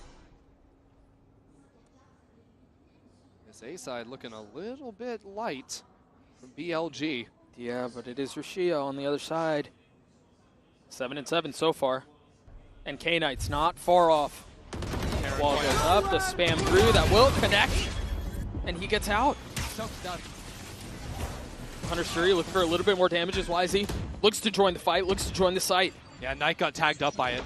This A side looking a little bit light from BLG. Yeah, but it is Rashia on the other side. 7-7 so far. And K-Knight's not far off. Wall goes up, the spam through, that will connect. And he gets out. Hunter Shuri looking for a little bit more damage as YZ looks to join the fight, looks to join the site. Yeah, Knight got tagged up by it.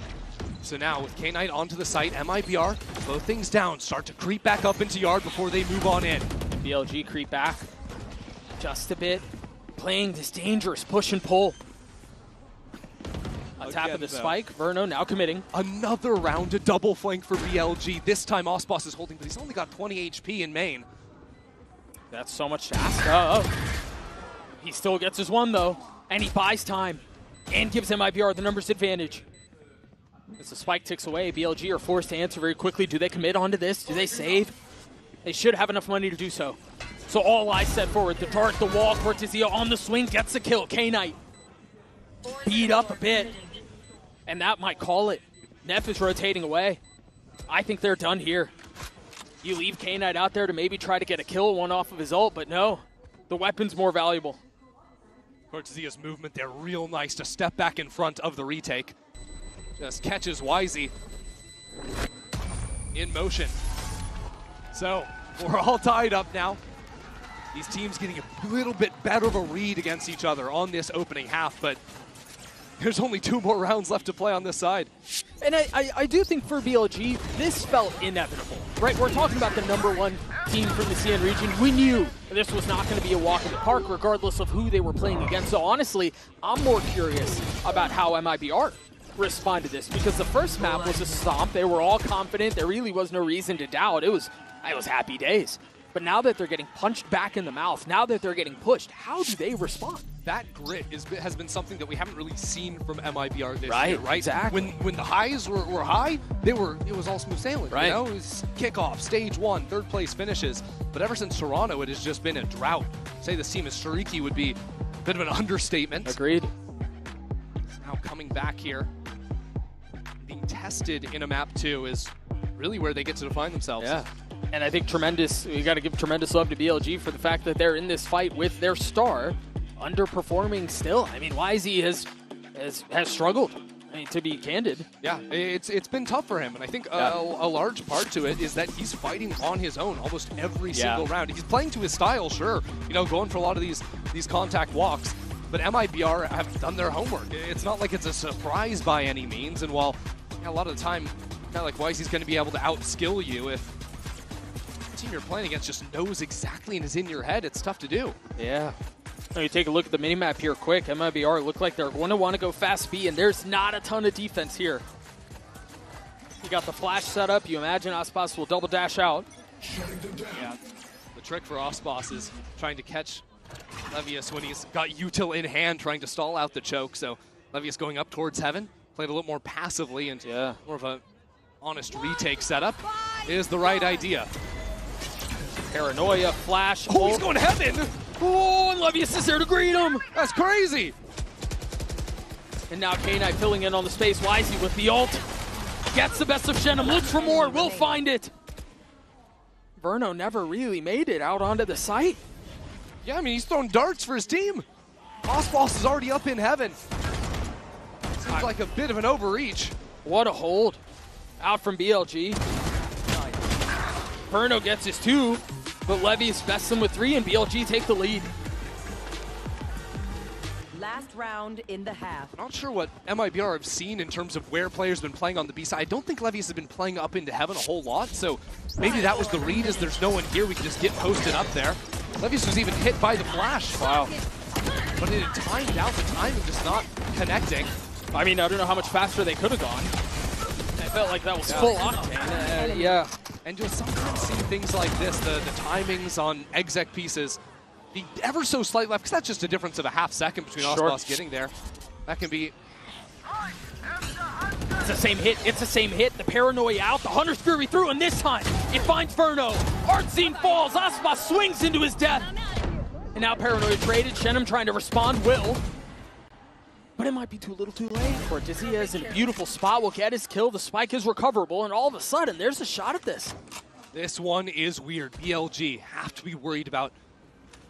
So now with K-Knight onto the site, MIBR, both things down, start to creep back up into yard before they move on in. BLG creep back just a bit, playing this dangerous push and pull. On top of the spike, Verno now committing. Another round to double flank for BLG. This time Osbos is holding, but he's only got 20 HP in main. That's so much to ask of. He still gets his 1 though, and he buys time and gives MIBR the numbers advantage. As the spike ticks away, BLG are forced to answer very quickly. Do they commit onto this? Do they save? They should have enough money to do so. So all eyes set forward. The dart, the wall, Cortesia on the swing, gets the kill. K-Knight beat up a bit, and that might call it. Neff is rotating away. I think they're done here. You leave K-Knight out there to maybe try to get a kill, 1 off of his ult, but no. The weapon's more valuable. Cortesia's movement there, real nice to step back in front of the retake. Just catches Wisey in motion. So, we're all tied up now. These teams getting a little bit better of a read against each other on this opening half, but there's only 2 more rounds left to play on this side. And I do think for BLG, this felt inevitable, right? We're talking about the #1 team from the CN region. We knew this was not going to be a walk in the park, regardless of who they were playing against. So honestly, I'm more curious about how MIBR respond to this, because the first map was a stomp. They were all confident. There really was no reason to doubt. It was happy days. But now that they're getting punched back in the mouth, now that they're getting pushed, how do they respond? That grit has been something that we haven't really seen from MIBR this right, year, right? Exactly. When the highs were high, it was all smooth sailing, right? You know, it was kickoff, stage 1, 3rd place finishes. But ever since Toronto, it has just been a drought. Say this team is streaky would be a bit of an understatement. Agreed. Now coming back here, being tested in a map 2 is really where they get to define themselves. Yeah. And I think we got to give tremendous love to BLG for the fact that they're in this fight with their star underperforming still. I mean, YZ has struggled I mean, to be candid. Yeah, it's been tough for him, and I think a large part to it is that he's fighting on his own almost every single round. He's playing to his style, sure, you know, going for a lot of these contact walks, but MIBR have done their homework. It's not like it's a surprise by any means, and while a lot of the time, kind of like Wisey's going to be able to outskill you if the team you're playing against just knows exactly and is in your head, it's tough to do. Yeah. Now you take a look at the minimap here quick. MIBR look like they're going to want to go fast B, and there's not a ton of defense here. You got the flash set up. You imagine Aspas will double dash out. Yeah, the trick for Aspas is trying to catch Levius when he's got util in hand, trying to stall out the choke. So Levius going up towards Heaven, played a little more passively and more of a honest retake setup is the right idea. Paranoia, flash. Oh, he's going Heaven! Oh, and Levius is there to greet him. That's crazy. And now K-Knight filling in on the space. Wisey with the ult. Gets the best of Shenum, looks for more, will find it. Verno never really made it out onto the site. Yeah, I mean, he's throwing darts for his team. Aspas is already up in Heaven. Seems like a bit of an overreach. What a hold. Out from BLG. Verno gets his 2. But Levius bests him with 3, and BLG take the lead. Last round in the half. Not sure what MIBR have seen in terms of where players have been playing on the B side. I don't think Levius has been playing up into Heaven a whole lot, so maybe that was the read, is there's no one here, we can just get posted up there. Levius was even hit by the flash. Wow. But it had timed out, the timing just not connecting. I mean, I don't know how much faster they could have gone. I felt like that was full octane. Yeah. And you'll sometimes see things like this, the timings on exec pieces, be ever so slight left, because that's just a difference of a half second between Aspas getting there. That can be... It's the same hit, it's the same hit. The Paranoia out, the Hunter's Fury through, and this time it finds Verno. Artscene falls, Aspas swings into his death. And now Paranoia traded, Shenum trying to respond, will. But it might be too little too late. Cortezia is in a beautiful spot, will get his kill, the spike is recoverable, and all of a sudden, there's a shot at this. This one is weird. BLG have to be worried about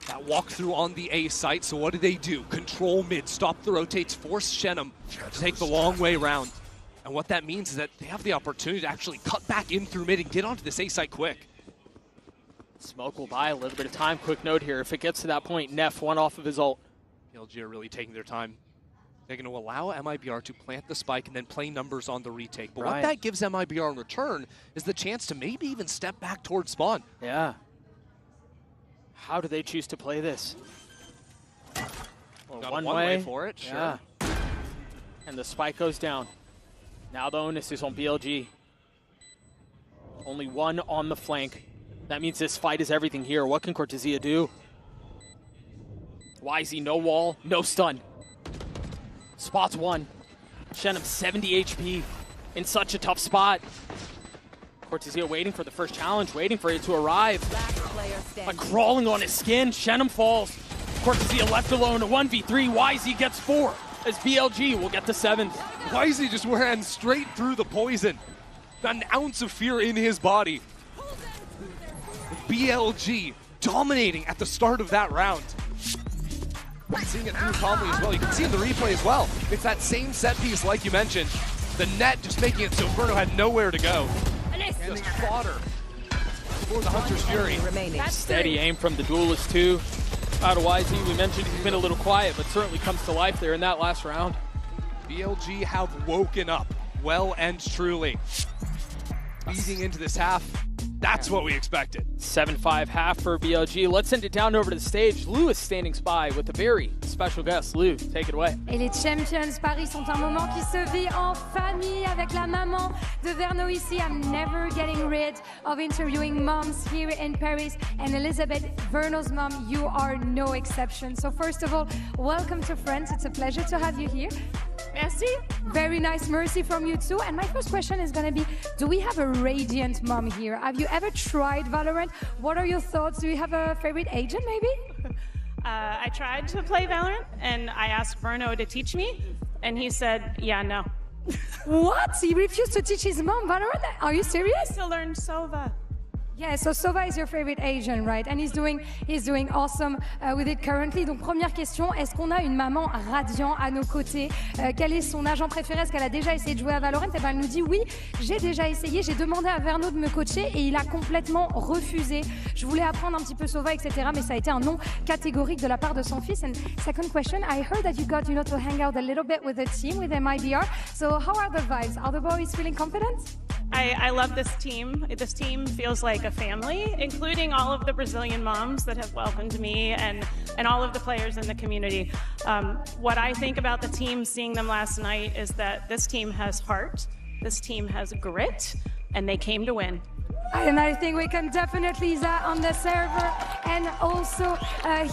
that walkthrough on the A site, so what do? Control mid, stop the rotates, force Shenum to take the long way around. And what that means is that they have the opportunity to actually cut back in through mid and get onto this A site quick. Smoke will buy a little bit of time. Quick note here, if it gets to that point, Neff one off of his ult. BLG are really taking their time. They're going to allow MIBR to plant the spike and then play numbers on the retake. But what that gives MIBR in return is the chance to maybe even step back towards spawn. Yeah. How do they choose to play this? Well, one way for it, sure. Yeah. And the spike goes down. Now the onus is on BLG. Only one on the flank. That means this fight is everything here. What can Cortezia do? Wisey, no wall, no stun. Spots 1. Shenum 70 HP in such a tough spot. Cortezia waiting for the first challenge, waiting for it to arrive. But crawling on his skin, Shenum falls. Cortezia left alone, a 1v3. Wisey gets 4 as BLG will get the 7th. Wisey just ran straight through the poison. Not an ounce of fear in his body. BLG dominating at the start of that round. Seeing it through calmly as well. You can see in the replay as well. It's that same set piece like you mentioned. The net just making it so Verno had nowhere to go. Just fodder for the Hunter's Fury. Steady aim from the Duelist too. Out of Wisey, we mentioned he's been a little quiet, but certainly comes to life there in that last round. BLG have woken up well and truly. Easing into this half. That's what we expected. 7-5 half for BLG. Let's send it down over to the stage. Lou is standing by with a very special guest. Lou, take it away. Et les Champions Paris sont un moment qui se vit en famille avec la maman de Verno ici. I'm never getting rid of interviewing moms here in Paris. And Elizabeth, Verno's mom, you are no exception. So first of all, welcome to France. It's a pleasure to have you here. Merci. Very nice mercy from you too. And my first question is going to be, do we have a radiant mom here? Have you ever tried Valorant? What are your thoughts? Do you have a favorite agent maybe? I tried to play Valorant and I asked Verno to teach me and he said, yeah, no. What? He refused to teach his mom Valorant? Are you serious? To learn Sova. Yeah, so Sova is your favorite Asian, right? And he's doing awesome with it currently. Donc première question, est-ce qu'on a une maman radiant à nos côtés? Quel est son agent préféré? Est-ce qu'elle a déjà essayé de jouer à Valorant? Et ben elle nous dit oui, j'ai déjà essayé, j'ai demandé à Verno de me coacher et il a complètement refusé. Je voulais apprendre un petit peu Sova, etc. Mais ça a été un non catégorique de la part de son fils. And second question, I heard that you got, to hang out a little bit with the team, with MIBR. So how are the vibes? Are the boys feeling confident? I love this team. This team feels like a family, including all of the Brazilian moms that have welcomed me and all of the players in the community. What I think about the team, seeing them last night, is that this team has heart, this team has grit, and they came to win. And I think we can definitely that on the server and also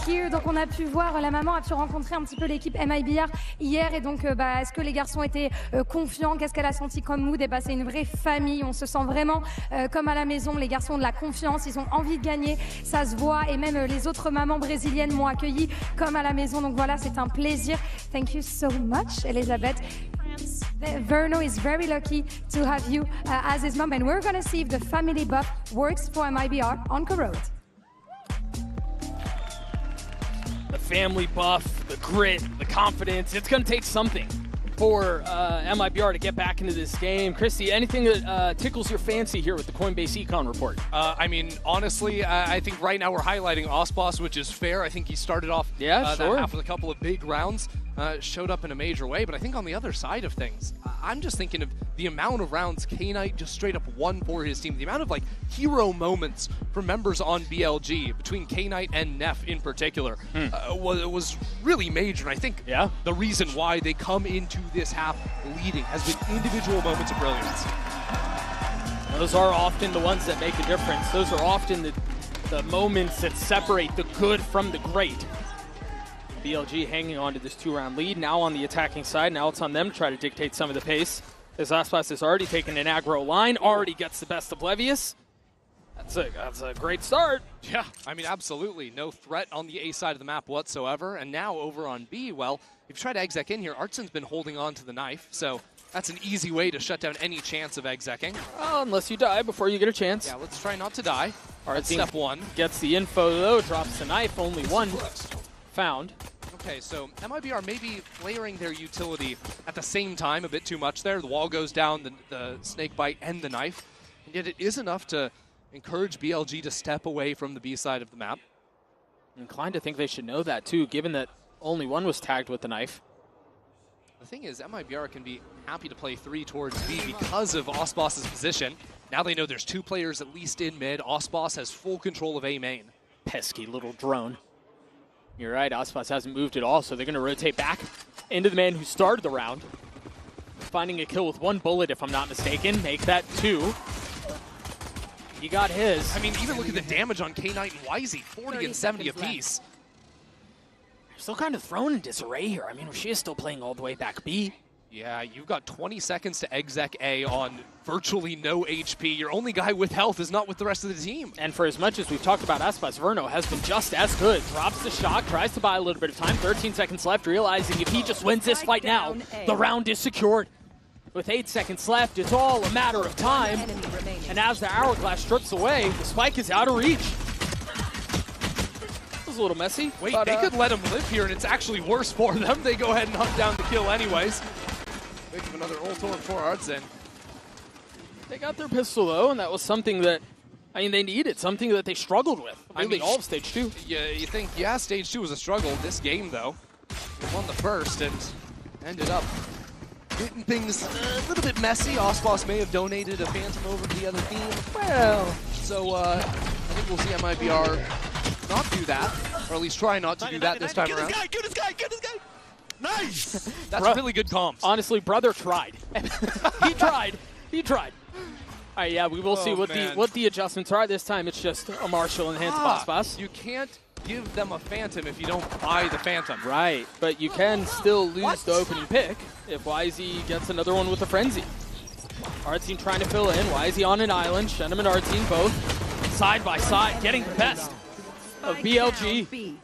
here. Donc on a pu voir, la maman a pu rencontrer un petit peu l'équipe MIBR hier et donc est-ce que les garçons étaient confiants? Qu'est-ce qu'elle a senti comme mood? Et c'est une vraie famille, on se sent vraiment comme à la maison. Les garçons ont de la confiance, ils ont envie de gagner, ça se voit et même les autres mamans brésiliennes m'ont accueilli comme à la maison. Donc voilà, c'est un plaisir. Thank you so much, Elizabeth. Verno is very lucky to have you as his mom, and we're going to see if the family buff works for MIBR on Corrode. The family buff, the grit, the confidence, it's going to take something for MIBR to get back into this game. Christy, anything that tickles your fancy here with the Coinbase Econ report? I mean, honestly, I think right now we're highlighting Osboss, which is fair. I think he started off that half with a couple of big rounds. Showed up in a major way, but I think on the other side of things, I'm just thinking of the amount of rounds K-Knight just straight up won for his team, the amount of hero moments from members on BLG between K-Knight and Neff in particular was really major, and I think the reason why they come into this half leading has been individual moments of brilliance. Those are often the ones that make a difference. Those are often the moments that separate the good from the great. BLG hanging on to this 2-round lead. Now on the attacking side, now it's on them to try to dictate some of the pace. As Osboss has already taken an aggro line, already gets the best of Levius. That's a great start. Yeah, I mean, absolutely. No threat on the A side of the map whatsoever. And now over on B, well, if you try to exec in here, Artsen's been holding on to the knife, so that's an easy way to shut down any chance of execing. Well, unless you die before you get a chance. Yeah, let's try not to die. That's step one. Gets the info, though, drops the knife, only one found. Okay, so MIBR may be layering their utility at the same time a bit too much there. The wall goes down, the snake bite, and the knife. And yet it is enough to encourage BLG to step away from the B side of the map. I'm inclined to think they should know that, too, given that only one was tagged with the knife. The thing is, MIBR can be happy to play 3 towards B because of Osboss's position. Now they know there's 2 players at least in mid. Osboss has full control of A main. Pesky little drone. You're right, Osboss hasn't moved at all, so they're going to rotate back into the man who started the round. Finding a kill with 1 bullet, if I'm not mistaken. Make that 2. He got his. I mean, even look at the damage on K-Knight and YZ, 40 and 70 apiece. They're still kind of thrown in disarray here. I mean, she is still playing all the way back B. Yeah, you've got 20 seconds to exec A on virtually no HP. Your only guy with health is not with the rest of the team. And for as much as we've talked about Osboss, Verno has been just as good. Drops the shock, tries to buy a little bit of time. 13 seconds left, realizing if he just wins this fight now, the round is secured. With 8 seconds left, it's all a matter of time. And as the hourglass strips away, the spike is out of reach. It was a little messy. Wait, they could let him live here, and it's actually worse for them. They go ahead and hunt down the kill anyways. Think of another ult for Artsen. They got their pistol, though, and that was something that, I mean, they needed, something that they struggled with. Really, I mean, all of Stage 2. Yeah, you think, yeah, Stage 2 was a struggle. This game, though, won the first and ended up getting things a little bit messy. Osboss may have donated a Phantom over to the other team. Well, so I think we'll see MIBR not do that, or at least try not to do that this time around. Get this guy! Nice! That's really good comms. Honestly, brother tried. He tried. All right, yeah, we will see what the adjustments are. This time it's just a Marshall and hands Osboss. You can't give them a Phantom if you don't buy the Phantom. Right, but you can still lose the opening pick if YZ gets another one with a Frenzy. Artsine trying to fill in. YZ on an island. Shenham and Artsine both side by side, getting the best of BLG.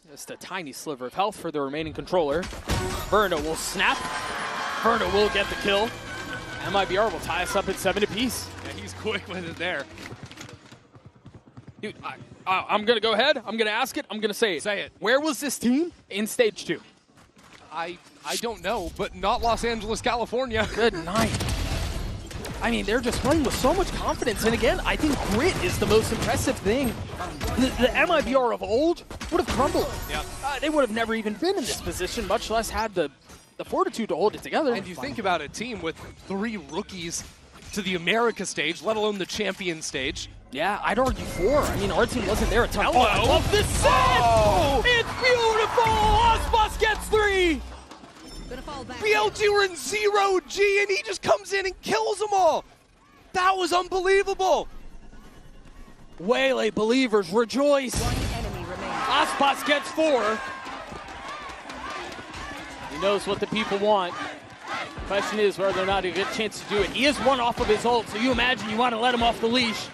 Just a tiny sliver of health for the remaining controller. Verno will snap. Verno will get the kill. MIBR will tie us up at 7 apiece. Yeah, he's quick with it there. Dude, I'm going to go ahead. I'm going to ask it. I'm going to say it. Say it. Where was this team in Stage 2? I don't know, but not Los Angeles, California. Good night. I mean, they're just playing with so much confidence. And again, I think grit is the most impressive thing. The MIBR of old would have crumbled. Yeah. They would have never even been in this position, much less had the fortitude to hold it together. And you think about a team with 3 rookies to the America stage, let alone the champion stage. Yeah, I'd argue 4. I mean, our team wasn't there a ton. Hello. Oh, I love this set! Oh. It's beautiful! Osbus gets 3! BLG were in 0G, and he just comes in and kills them all. That was unbelievable. Waylay believers rejoice. Osbus gets 4. He knows what the people want. Question is whether or not he gets a chance to do it. He is 1 off of his ult, so you imagine you want to let him off the leash.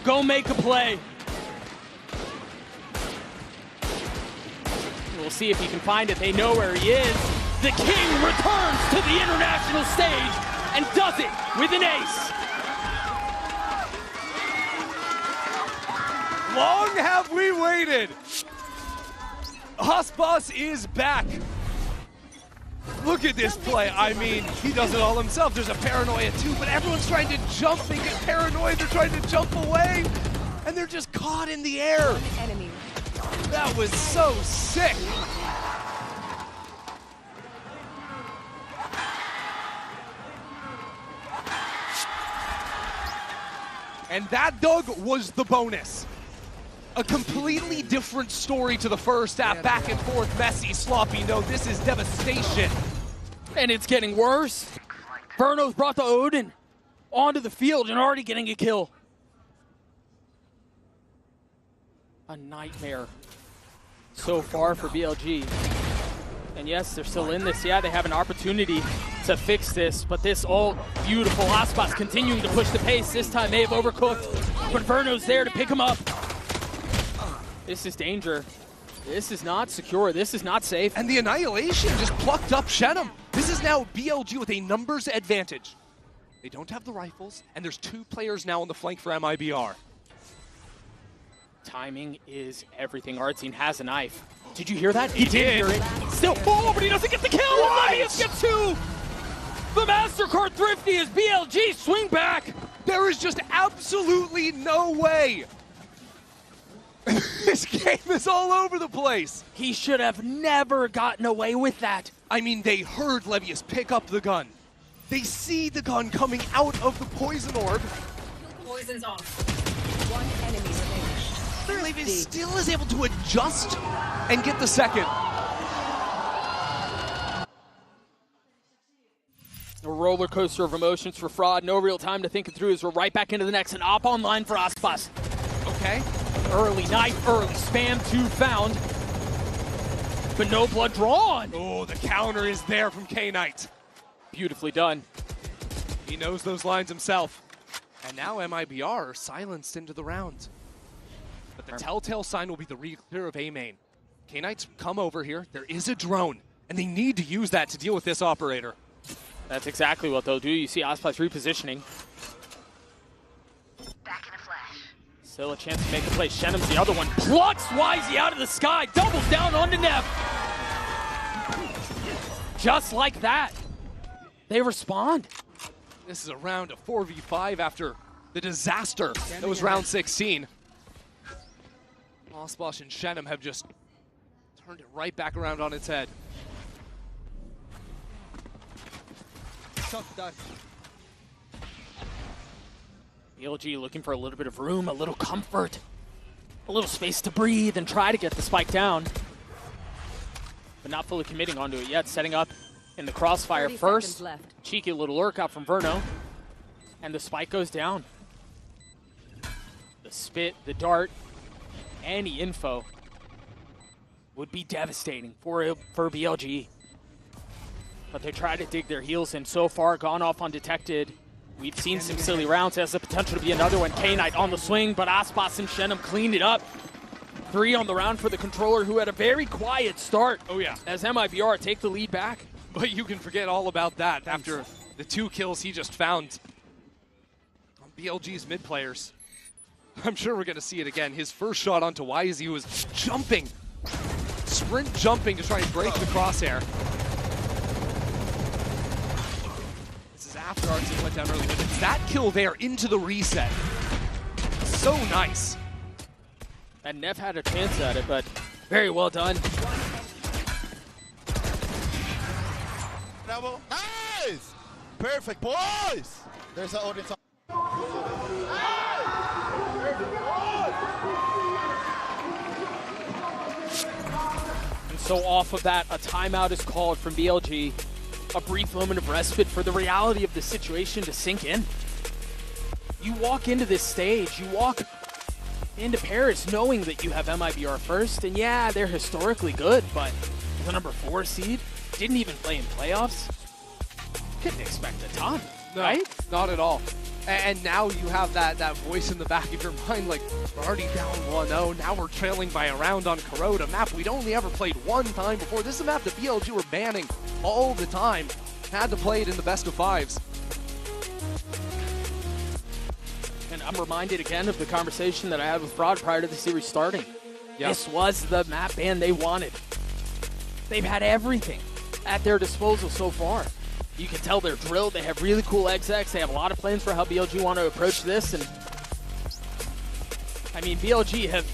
Go make a play. We'll see if he can find it. They know where he is. The king returns to the international stage and does it with an ace. Long have we waited. Osbus is back. Look at this play. I mean, he does it all himself. There's a paranoia too, but everyone's trying to jump. They get paranoid. They're trying to jump away, and they're just caught in the air. That was so sick. And that, Doug, was the bonus. A completely different story to the first half. Back and forth, messy, sloppy. No, this is devastation. And it's getting worse. Verno's brought the Odin onto the field and already getting a kill. A nightmare so far for BLG. And yes, they're still in this. Yeah, they have an opportunity to fix this, but this ult, beautiful. Osbus continuing to push the pace. This time they have overcooked, but Verno's there to pick him up. This is danger. This is not secure. This is not safe. And the Annihilation just plucked up Shenum. This is now BLG with a numbers advantage. They don't have the rifles, and there's 2 players now on the flank for MIBR. Timing is everything. Artsine has a knife. Did you hear that? He did hear it. Still, oh, but he doesn't get the kill. Elias gets 2. The MasterCard Thrifty is BLG. Swing back. There is just absolutely no way. This game is all over the place. He should have never gotten away with that. I mean, they heard Levius pick up the gun. They see the gun coming out of the poison orb. Poison's off. 1 enemy remaining. Levius still is able to adjust and get the second. A roller coaster of emotions for Fraud. No real time to think it through as we're right back into the next and op online for Osbus. Okay. Early knife, early spam, 2 found. But no blood drawn. Oh, the counter is there from K-Knight. Beautifully done. He knows those lines himself. And now MIBR are silenced into the round. But the telltale sign will be the re-clear of A main. K-Knight's come over here. There is a drone, and they need to use that to deal with this operator. That's exactly what they'll do. You see Osbus repositioning. Still a chance to make a play. Shenum's the other one. Plucks Wisey out of the sky. Doubles down onto Nev. Just like that. They respond. This is a round of 4v5 after the disaster that was round 16. Osbus and Shenum have just turned it right back around on its head. BLG looking for a little bit of room, a little comfort, a little space to breathe and try to get the spike down. But not fully committing onto it yet, setting up in the crossfire first. Cheeky little lurk out from Verno. And the spike goes down. The spit, the dart, any info would be devastating for BLG. But they try to dig their heels in. So far, gone off undetected. We've seen some silly rounds. Has the potential to be another one. K-Knight on the swing, but Osbus and Shenum cleaned it up. 3 on the round for the controller, who had a very quiet start. Oh, yeah. As MIBR take the lead back. But you can forget all about that after the 2 kills he just found on BLG's mid players. I'm sure we're going to see it again. His first shot onto YZ was jumping, sprint jumping to try and break the crosshair. This is after RRQ went down early, but it's that kill there into the reset. So nice. And Neff had a chance at it, but very well done. Bravo. Nice! Perfect, boys! There's an audience. And so off of that, a timeout is called from BLG. A brief moment of respite for the reality of the situation to sink in. You walk into this stage, you walk into Paris knowing that you have MIBR first, and yeah, they're historically good, but the number 4 seed didn't even play in playoffs. Couldn't expect a ton, right? Not at all. And now you have that voice in the back of your mind, like, we're already down 1-0, now we're trailing by a round on Corrode, a map we'd only ever played one time before. This is a map that BLG were banning all the time. Had to play it in the best of 5s. And I'm reminded again of the conversation that I had with Fraud prior to the series starting. Yep. This was the map ban they wanted. They've had everything at their disposal so far. You can tell they're drilled. They have really cool execs. They have a lot of plans for how BLG want to approach this. And I mean, BLG have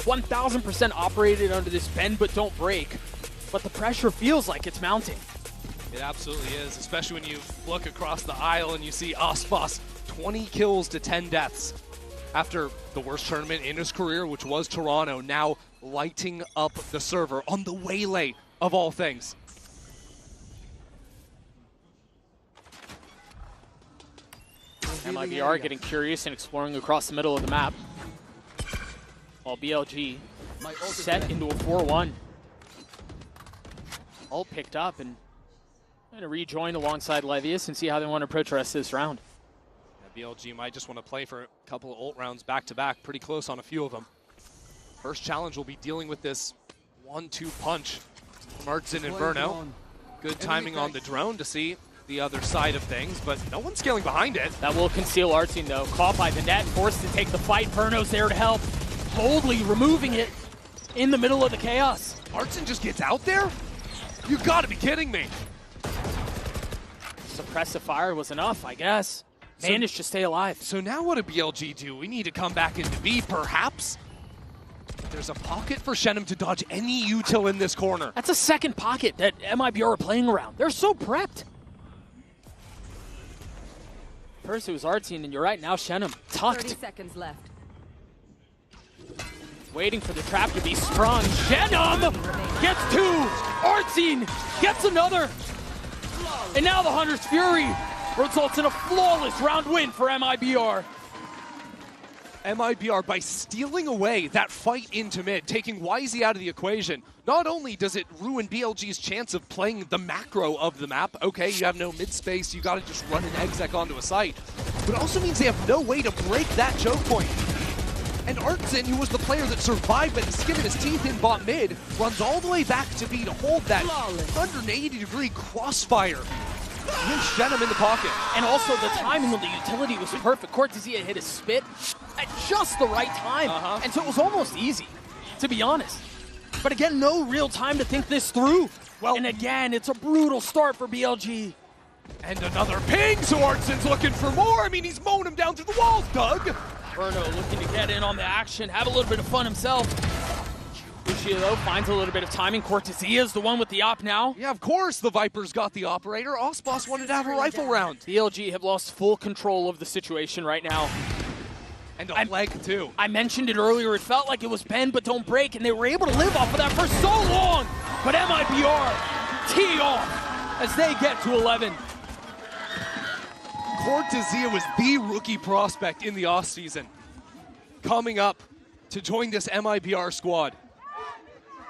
1,000% operated under this bend but don't break. But the pressure feels like it's mounting. It absolutely is, especially when you look across the aisle and you see Aspas 20 kills to 10 deaths after the worst tournament in his career, which was Toronto, now lighting up the server on the Waylay of all things. MIBR getting curious and exploring across the middle of the map, while BLG set into a 4-1. All picked up and going to rejoin alongside Levius and see how they want to approach the rest of this round. Yeah, BLG might just want to play for a couple of ult rounds back-to-back, pretty close on a few of them. First challenge will be dealing with this 1-2 punch from Artsin and Verno. Good timing on the drone to see the other side of things, but no one's scaling behind it. That will conceal Artsin though. Caught by the net, forced to take the fight. Verno's there to help, boldly removing it in the middle of the chaos. Artsin just gets out there? You gotta be kidding me. Suppressive fire was enough, I guess. Managed to stay alive. So now what do BLG do? We need to come back into B, perhaps? There's a pocket for Shenum to dodge any util in this corner. That's a second pocket that MIBR are playing around. They're so prepped. First it was Artsin, and you're right, now Shenum. Tucked. 30 seconds left. Waiting for the trap to be sprung. Shenum gets 2. Artsin gets another. And now the Hunter's Fury results in a flawless round win for MIBR. MIBR, by stealing away that fight into mid, taking YZ out of the equation, not only does it ruin BLG's chance of playing the macro of the map, okay, you have no mid space, you gotta just run an exec onto a site, but it also means they have no way to break that choke point. And Artsin, who was the player that survived by the skin of his teeth in bot mid, runs all the way back to B to hold that 180-degree crossfire. With Shenum in the pocket. And also the timing of the utility was perfect. Cortezia hit a spit at just the right time. And so it was almost easy, to be honest. But again, no real time to think this through. Well, and again, it's a brutal start for BLG. And another ping, so Artsin's looking for more. I mean, he's mowing him down through the walls, Doug. Verno looking to get in on the action, have a little bit of fun himself. Lucio, though, finds a little bit of timing. Cortezia is the one with the op now. Yeah, of course the Vipers got the operator. Osboss wanted to have a rifle round. BLG have lost full control of the situation right now. And a leg, too. I mentioned it earlier. It felt like it was bend but don't break, and they were able to live off of that for so long. But MIBR tee off as they get to 11. Cortezia was the rookie prospect in the offseason, coming up to join this MIBR squad.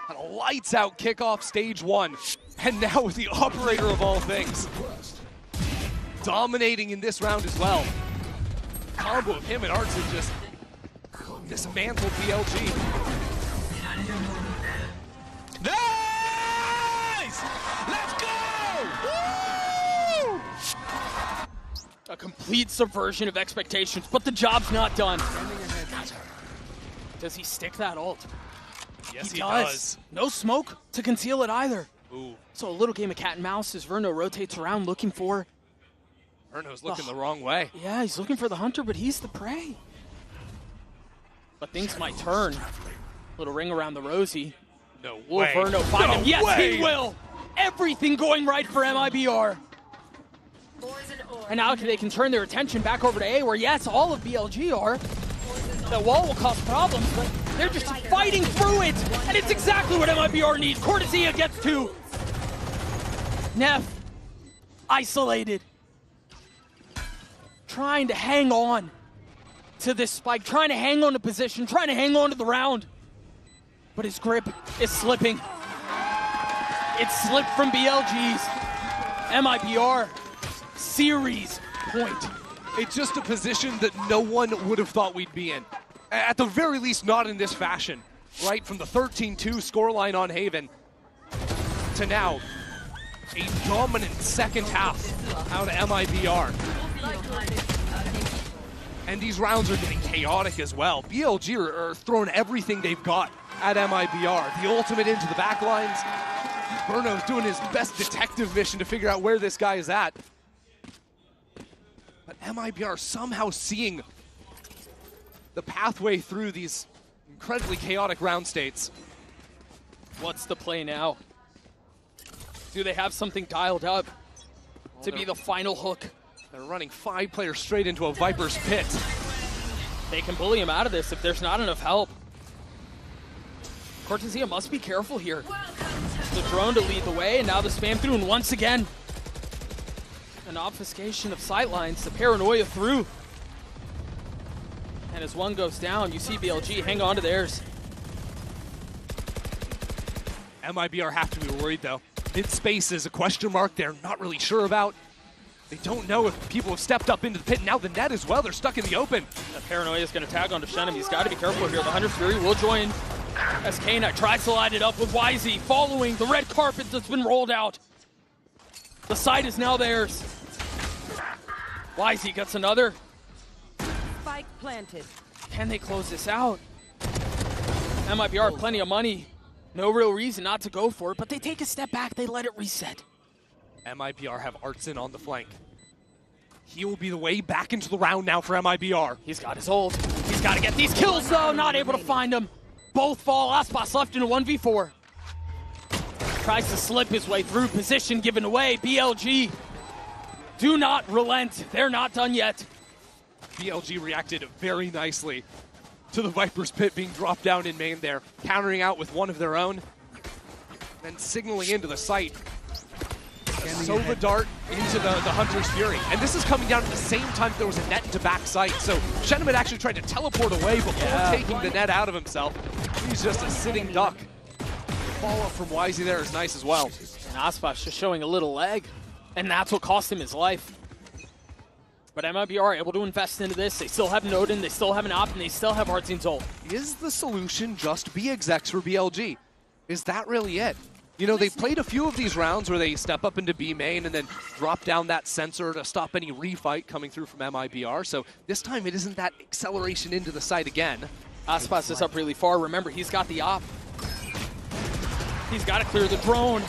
And a lights-out kickoff stage 1. And now with the operator of all things, dominating in this round as well. Combo of him and Artsin just dismantled BLG. Nice! Let's go! Woo! A complete subversion of expectations, but the job's not done. Does he stick that ult? Yes, he does. No smoke to conceal it either. Ooh. So a little game of cat and mouse as Verno rotates around looking for... Verno's looking the wrong way. Yeah, he's looking for the hunter, but he's the prey. But things might turn. Little ring around the rosy. No Will way. Verno find him? Yes, way. he will! Everything going right for MIBR. And now they can turn their attention back over to A, where yes, all of BLG are. The wall will cause problems, but they're just fighting through it. And it's exactly what MIBR needs. Cortesia gets two. Neff, isolated. Trying to hang on to this spike, trying to hang on to position, trying to hang on to the round. But his grip is slipping. It slipped from BLG's. MIBR, series point. It's just a position that no one would have thought we'd be in. At the very least, not in this fashion. Right, from the 13-2 scoreline on Haven to now, a dominant second half out of MIBR. And these rounds are getting chaotic as well. BLG are throwing everything they've got at MIBR. The ultimate into the back lines. Verno's doing his best detective mission to figure out where this guy is at. But MIBR somehow seeing the pathway through these incredibly chaotic round states. What's the play now? Do they have something dialed up to be the final hook? They're running 5 players straight into a Viper's pit. They can bully him out of this if there's not enough help. Cortesia must be careful here. The drone to lead the way, and now the spam through, and once again, an obfuscation of sightlines, the paranoia through. And as one goes down, you see BLG hang on to theirs. MIBR have to be worried though. Mid-space is a question mark they're not really sure about. They don't know if people have stepped up into the pit. Now the net as well, they're stuck in the open. The paranoia is going to tag onto Shenum. He's got to be careful here. The Hunter's Fury will join as K-Knight tries to line it up with YZ, following the red carpet that's been rolled out. The site is now theirs. YZ gets another. Spike planted. Can they close this out? MIBR, plenty of money. No real reason not to go for it, but they take a step back, they let it reset. MIBR have Artson on the flank. He will be the way back into the round now for MIBR. He's got his ult. He's got to get these kills though, not able to find him. Both fall, Aspas left in a 1v4. Tries to slip his way through, position given away. BLG do not relent, they're not done yet. BLG reacted very nicely to the Viper's pit being dropped down in main there, countering out with one of their own, then signaling into the site. Sova dart into the Hunter's Fury. And this is coming down at the same time there was a net into back site. So Shenum had actually tried to teleport away before taking the net out of himself. He's just a sitting duck. The follow-up from YZ there is nice as well. And Aspas just showing a little leg, and that's what cost him his life. But MIBR are able to invest into this. They still have Nodin, they still have an op, and they still have Artzin's ult. Is the solution just B execs for BLG? Is that really it? You know, they've played a few of these rounds where they step up into B main and then drop down that sensor to stop any refight coming through from MIBR. So this time it isn't that acceleration into the site again. Aspas is up really far. Remember, he's got the op. He's got to clear the drone,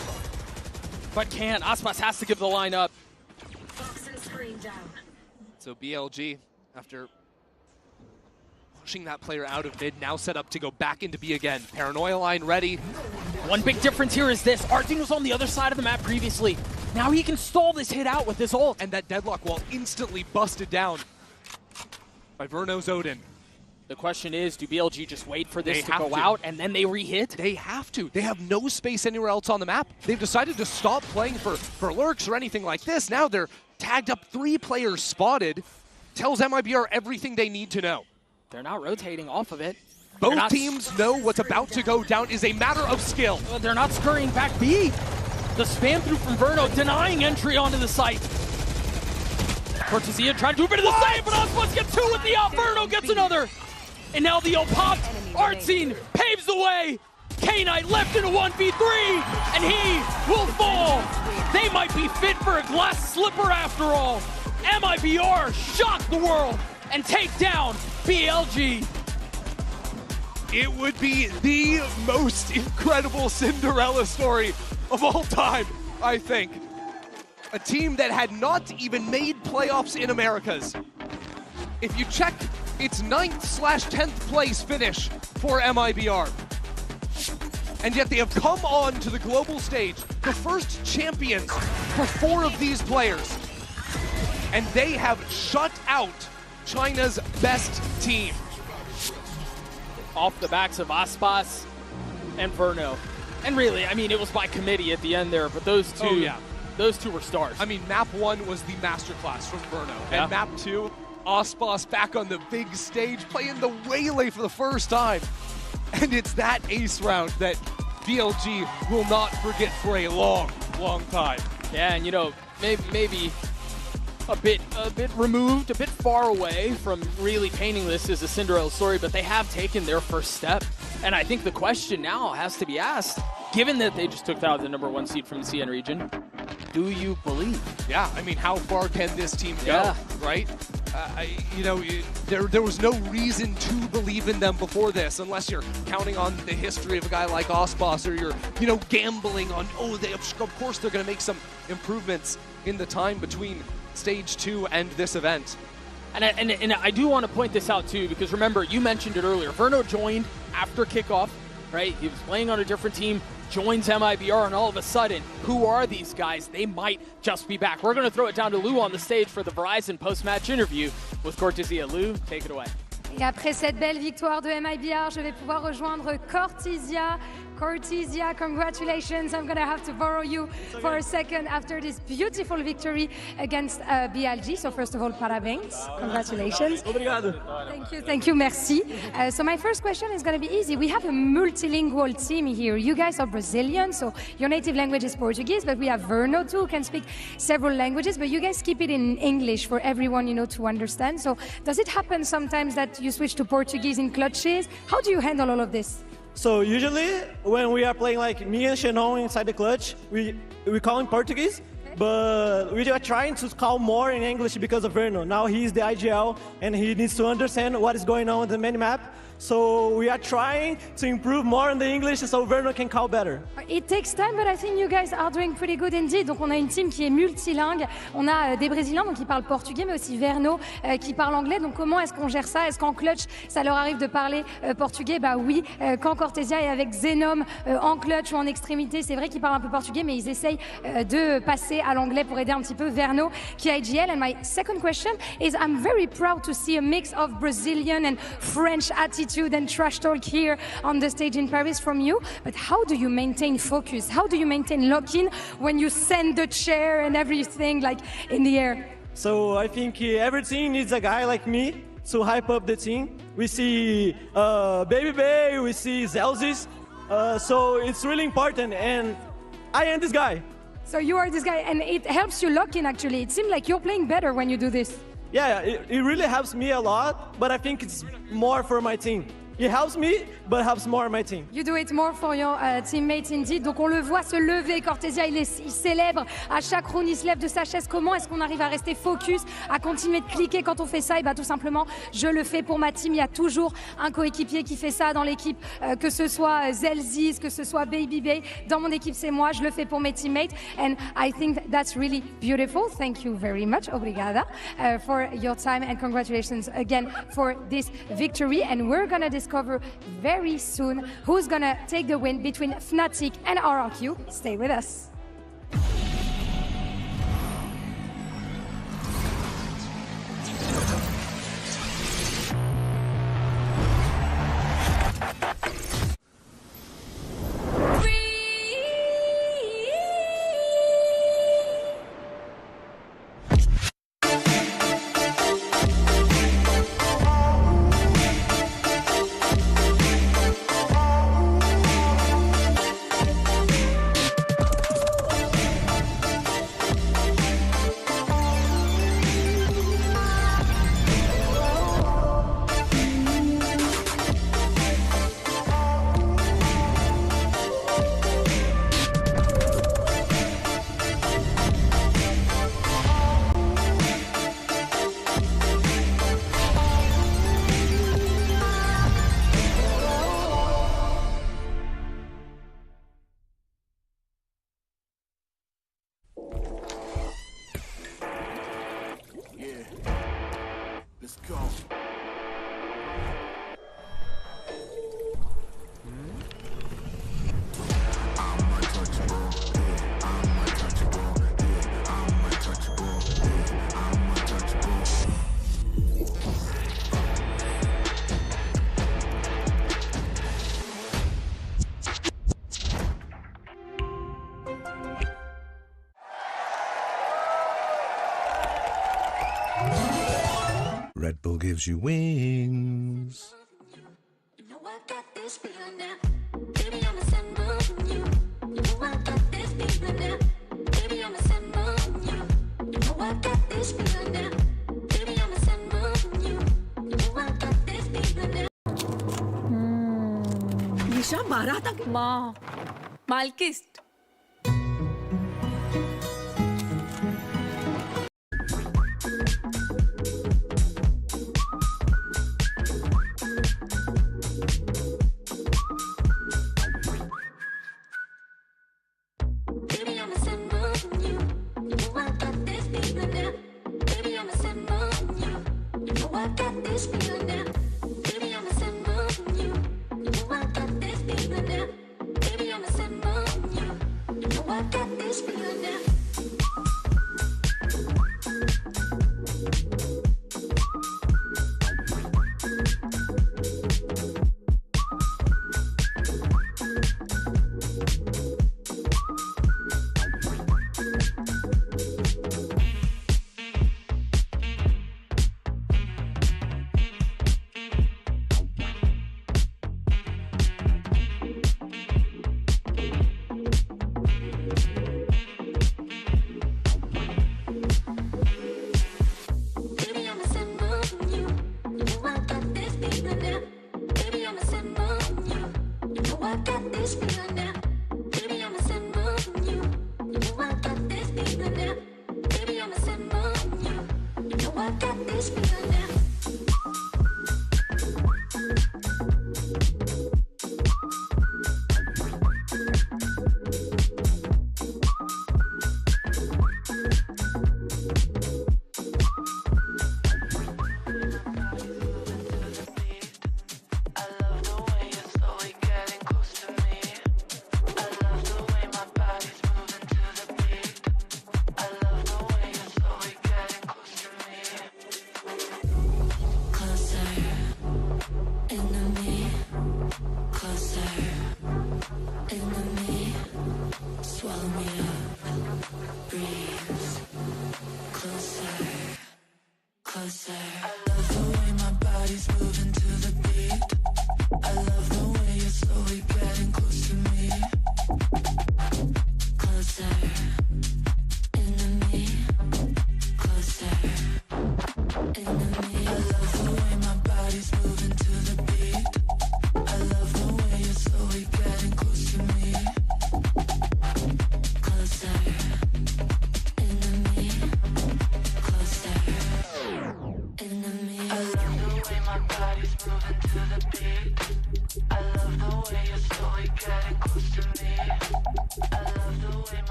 but can't. Aspas has to give the line up. So BLG, after pushing that player out of mid, now set up to go back into B again. Paranoia line ready. One big difference here is this. Artin was on the other side of the map previously. Now he can stall this hit out with his ult. And that deadlock wall instantly busted down by Verno's Odin. The question is, do BLG just wait for this to go out and then they re-hit? They have to. They have no space anywhere else on the map. They've decided to stop playing for lurks or anything like this. Now they're tagged up, 3 players spotted. Tells MIBR everything they need to know. They're not rotating off of it. Both teams know what's about to go down is a matter of skill. They're not scurrying back B. The spam through from Verno, denying entry onto the site. Cortesia trying to do a bit of the save, but Aspas gets 2 with the out. Verno gets another. And now the ult popped. Artzine paves the way. K-Knight left in a 1v3, and he will fall. They might be fit for a glass slipper after all. MIBR shock the world and take down BLG. It would be the most incredible Cinderella story of all time, I think. A team that had not even made playoffs in Americas. If you check its 9th/10th place finish for MIBR. And yet they have come on to the global stage, the first champions for 4 of these players. And they have shut out China's best team. Off the backs of Aspas and Verno. And really, I mean, it was by committee at the end there, but those two, those two were stars. I mean, map 1 was the masterclass from Verno. And map 2, Aspas back on the big stage, playing the Waylay for the first time. And it's that ace round that BLG will not forget for a long, long time. Yeah, and you know, maybe a bit removed, a bit far away from really painting this as a Cinderella story, but they have taken their first step. And I think the question now has to be asked, given that they just took out the #1 seed from the CN region, do you believe? Yeah, I mean, how far can this team go, right? You know, there was no reason to believe in them before this, unless you're counting on the history of a guy like Aspas, or you're, you know, gambling on, oh, of course they're going to make some improvements in the time between Stage 2 and this event. And I do want to point this out too, because remember, you mentioned it earlier, Verno joined after kickoff, right? He was playing on a different team, joins MIBR, and all of a sudden, who are these guys? They might just be back. We're going to throw it down to Lou on the stage for the Verizon post-match interview with Cortesia. Lou, take it away. Et après cette belle victoire de MIBR, je vais pouvoir rejoindre Cortesia. Cortesia, congratulations. I'm going to have to borrow you for a second after this beautiful victory against BLG. So first of all, parabéns. Congratulations. Obrigado. Thank you, merci. So my first question is going to be easy. We have a multilingual team here. You guys are Brazilian, so your native language is Portuguese, but we have Verno too, who can speak several languages, but you guys keep it in English for everyone, you know, to understand. So does it happen sometimes that you switch to Portuguese in clutches? How do you handle all of this? So usually when we are playing like me and Shannon inside the clutch, we call in Portuguese, but we are trying to call more in English because of Verno. Now he's the IGL and he needs to understand what is going on in the minimap. So we are trying to improve more in the English so Verno can call better. It takes time, but I think you guys are doing pretty good indeed. Donc on a une team qui est multilingue. On a des Brésiliens donc qui parlent portugais, mais aussi Verno qui parle anglais. Donc comment est-ce qu'on gère ça? Est-ce qu'en clutch, ça leur arrive de parler portugais? Bah oui. Quand Cortesia est avec Zenom en clutch ou en extrémité, c'est vrai qu'ils parlent un peu portugais, mais ils essayent de passer à l'anglais pour aider un petit peu Verno qui est IGL. And my second question is, I'm very proud to see a mix of Brazilian and French attitude and trash talk here on the stage in Paris from you. But how do you maintain focus? How do you maintain lock-in when you send the chair and everything like in the air? So I think every team needs a guy like me to hype up the team. We see Baby Bay, we see Zelzis, so it's really important, and I am this guy. So you are this guy, and it helps you lock in actually. It seems like you're playing better when you do this. Yeah, it really helps me a lot, but I think it's more for my team. It helps me, but helps more my team. You do it more for your teammates indeed. Donc on le voit se lever, Cortesia, il célèbre. À chaque round, il se lève de sa chaise. Comment est-ce qu'on arrive à rester focus, à continuer de cliquer quand on fait ça? Et bah tout simplement, je le fais pour ma team. Il y a toujours un coéquipier qui fait ça dans l'équipe, que ce soit Zelzis, que ce soit Baby Bay. Dans mon équipe, c'est moi. Je le fais pour mes teammates. And I think that's really beautiful. Thank you very much, obrigada, for your time, and congratulations again for this victory. And we're gonna discover very soon who's gonna take the win between Fnatic and RRQ. Stay with us. Let's go. Red Bull gives you wings. निशा 12 तक माँ मालकिस्ट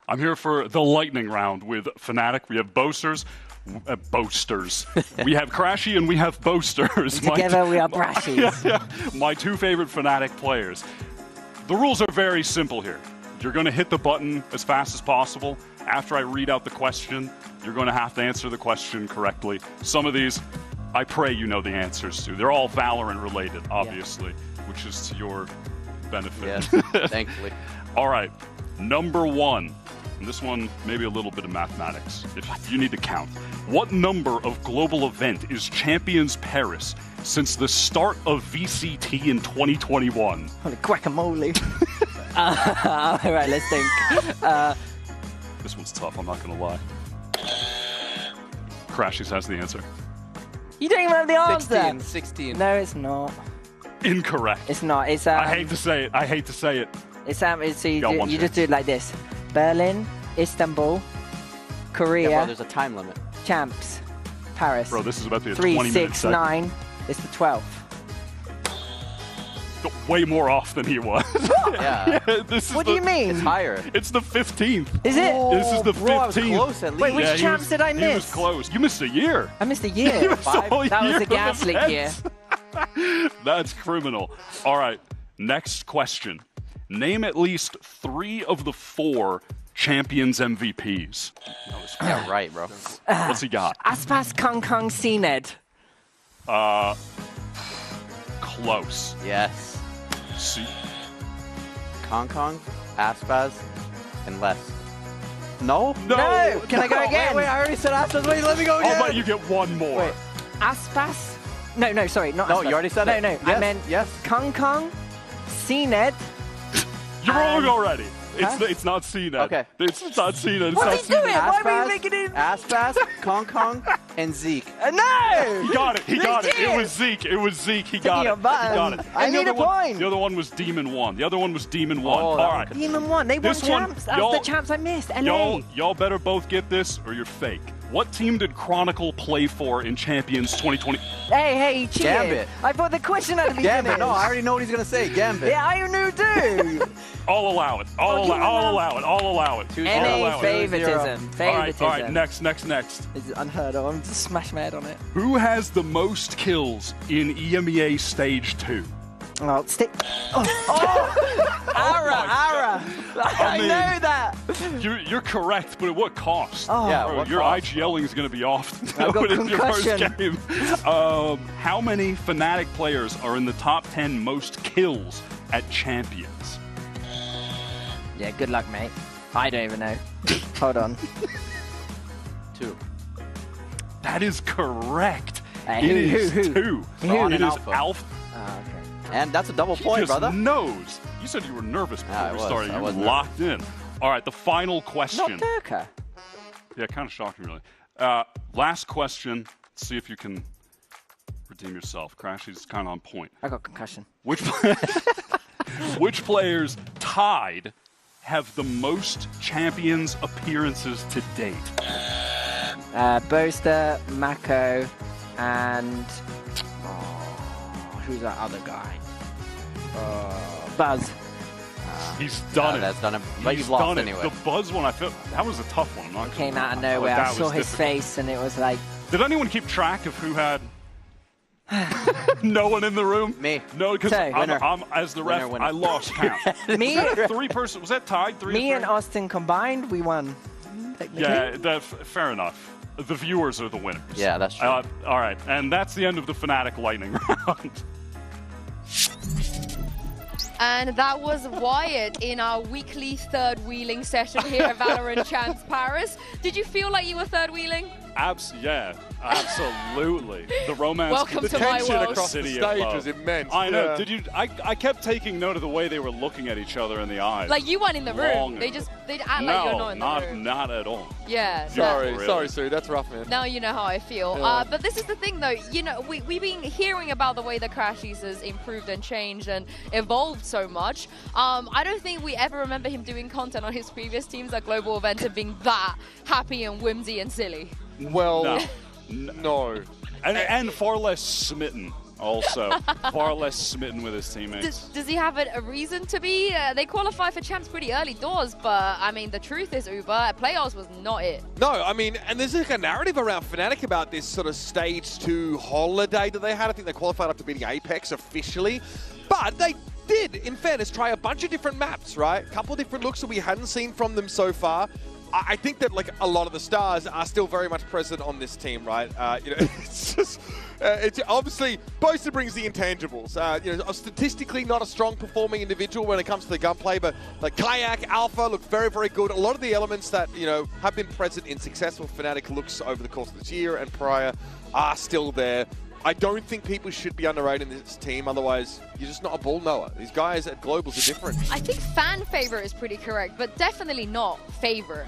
I'm here for the lightning round with Fnatic. We have boasters. We have Crashy and we have boasters. Together we are Brashies. My two favorite Fnatic players. The rules are very simple here. You're going to hit the button as fast as possible. After I read out the question, you're going to have to answer the question correctly. Some of these, I pray you know the answers to. They're all Valorant related, obviously, which is to your benefit. Yes, thankfully. All right, number one. And this one, maybe a little bit of mathematics, if you need to count. What number of global event is Champions Paris since the start of VCT in 2021? Holy guacamole. All right, let's think. This one's tough, I'm not going to lie. Crashies has the answer. You don't even have the answer. 16. No, it's not. Incorrect. It's not. It's I hate to say it. I hate to say it. It's so you just do it like this: Berlin, Istanbul, Korea. Yeah, bro, there's a time limit. Champs, Paris. Bro, this is about to be a 3, 20-minute 6, segment. 9. It's the 12th. Way more off than he was. Yeah. This is What do you mean? It's higher. It's the 15th. Is it? This is the 15th. Bro, I was close at least. Wait, which champs did I miss? He was close. You missed a year. I missed a year. You missed a whole That was year the of gas leak year. events. That's criminal. All right, next question. Name at least 3 of the 4 Champions MVPs. Yeah, right, bro. What's he got? Aspas Kong Kong CNED. Close. Yes. See? Kong Kong, Aspaz, and less. No? No! Can I go again? Wait, I already said Aspaz. Wait, let me go again. I'll let you get one more. Wait. Aspas? No, sorry, not No, Aspas. you already said no, it. No, Yes, I meant yes. Kong Kong, CNED. You're wrong already. It's not CNET. Okay. It's not CNET. What's he doing? Why Aspaz, are we making it? Aspaz, Kong Kong, and Zeke. No! He got it. He got it. It was Zeke. It was Zeke. He got it. He got it. I And the need a other one- point. The other one was Demon 1. The other one was Demon 1. Oh, All that right. Demon 1. They won This one, champs. That's y'all- the champs I missed. LA. Y'all better both get this or you're fake. What team did Chronicle play for in Champions 2020? Hey, cheated. Gambit. I thought the question at the beginning. Gambit. No, I already know what he's going to say. Gambit. Yeah, I knew too. I'll allow it. I'll allow it. NA favoritism. All right, next. This is unheard of. I'm just smash my head on it. Who has the most kills in EMEA Stage 2? Oh, stick. Ara. I mean, know that. You're correct, but at what cost? Oh. Yeah, Bro, what your cost? IGLing is going to be off. I've got in your first concussion. game. How many Fnatic players are in the top 10 most kills at Champions? Yeah, good luck, mate. I don't even know. Hold on. 2. That is correct. Who? It is Who? 2. Braun It and is Alpha. Alpha. Oh, okay. And that's a double He point, just brother. knows. You said you were nervous before I we was. started. I You were was locked in. All right, the final question. Not Durka. Yeah, kind of shocking, really. Last question. Let's see if you can redeem yourself. Crashy's kind of on point. I got concussion. Which players tied have the most Champions appearances to date? Boaster, Mako, and who's that other guy? Buzz. He's done it. That's done it. But He's you've lost done it. anyway. The Buzz one, I felt that was a tough one. I'm not It came gonna out of lie. nowhere. That I saw was his difficult. face, and it was like. Did anyone keep track of who had? No one in the room. Me. No, because Winner. I'm as the ref. Winner. I lost count. Me, Was that a 3-person? Was that tied? 3 me or and 3? Austin combined, we won. Technically. Yeah, fair enough. The viewers are the winners. Yeah, that's true. All right, and that's the end of the Fnatic Lightning round. And that was Wyatt in our weekly third wheeling session here at Valorant Champs Paris. Did you feel like you were third wheeling? Yeah, absolutely. The romance. Welcome to my world. across the City stage of love. was immense. I know. Yeah. Did you? I kept taking note of the way they were looking at each other in the eyes. Like you weren't in the room. Longer. They'd act like you're not in the room. not at all. Yeah. Sorry, Sue. That's rough, man. Now you know how I feel. Yeah. But this is the thing, though. You know, we've been hearing about the way the Crashies has improved and changed and evolved so much. I don't think we ever remember him doing content on his previous teams at Global Event and being that happy and whimsy and silly. Well, no. And far less smitten. Also, far less smitten with his teammates. Does he have a reason to be? They qualify for champs pretty early doors, but I mean, the truth is, Uber, playoffs was not it. No, I mean, and there's like a narrative around Fnatic about this sort of stage 2 holiday that they had. I think they qualified after beating Apex officially, but they did, in fairness, try a bunch of different maps, right? A couple of different looks that we hadn't seen from them so far. I think that like a lot of the stars are still very much present on this team, right? You know, it's just it's obviously Boaster brings the intangibles. You know, statistically not a strong performing individual when it comes to the gunplay, but like Kayak, Alpha look very, very good. A lot of the elements that have been present in successful Fnatic looks over the course of this year and prior are still there. I don't think people should be underrating this team, otherwise you're just not a ball knower. These guys at Globals are different. I think fan favorite is pretty correct, but definitely not favorite.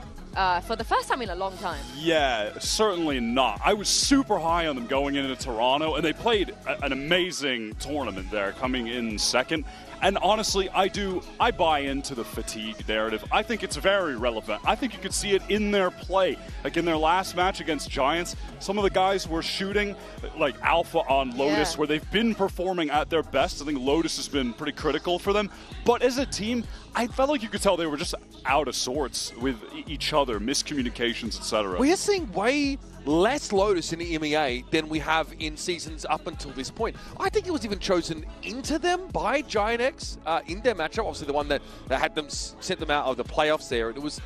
for the first time in a long time. Yeah, certainly not. I was super high on them going into Toronto, and they played an amazing tournament there, coming in second. And honestly, I buy into the fatigue narrative. I think it's very relevant. I think you could see it in their play. Like in their last match against Giants, some of the guys were shooting like alpha on Lotus, where they've been performing at their best. I think Lotus has been pretty critical for them. But as a team, I felt like you could tell they were just out of sorts with each other, miscommunications, etc. We're seeing way less Lotus in the EMEA than we have in seasons up until this point. I think it was even chosen into them by Giant X in their matchup. Obviously, the one that had them sent them out of the playoffs there. And it was,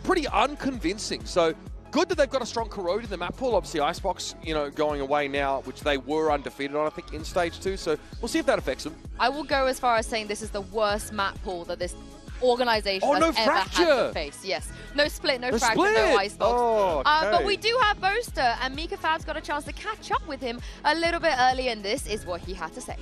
pretty unconvincing. So good that they've got a strong Corrode in the map pool. Obviously, Icebox, going away now, which they were undefeated on, I think, in Stage 2. So we'll see if that affects them. I will go as far as saying this is the worst map pool that this organization has ever had to face. Yes. No split, no fracture, no icebox. Oh, okay. But we do have Boaster, and Mika Fab's got a chance to catch up with him a little bit early, and this is what he had to say.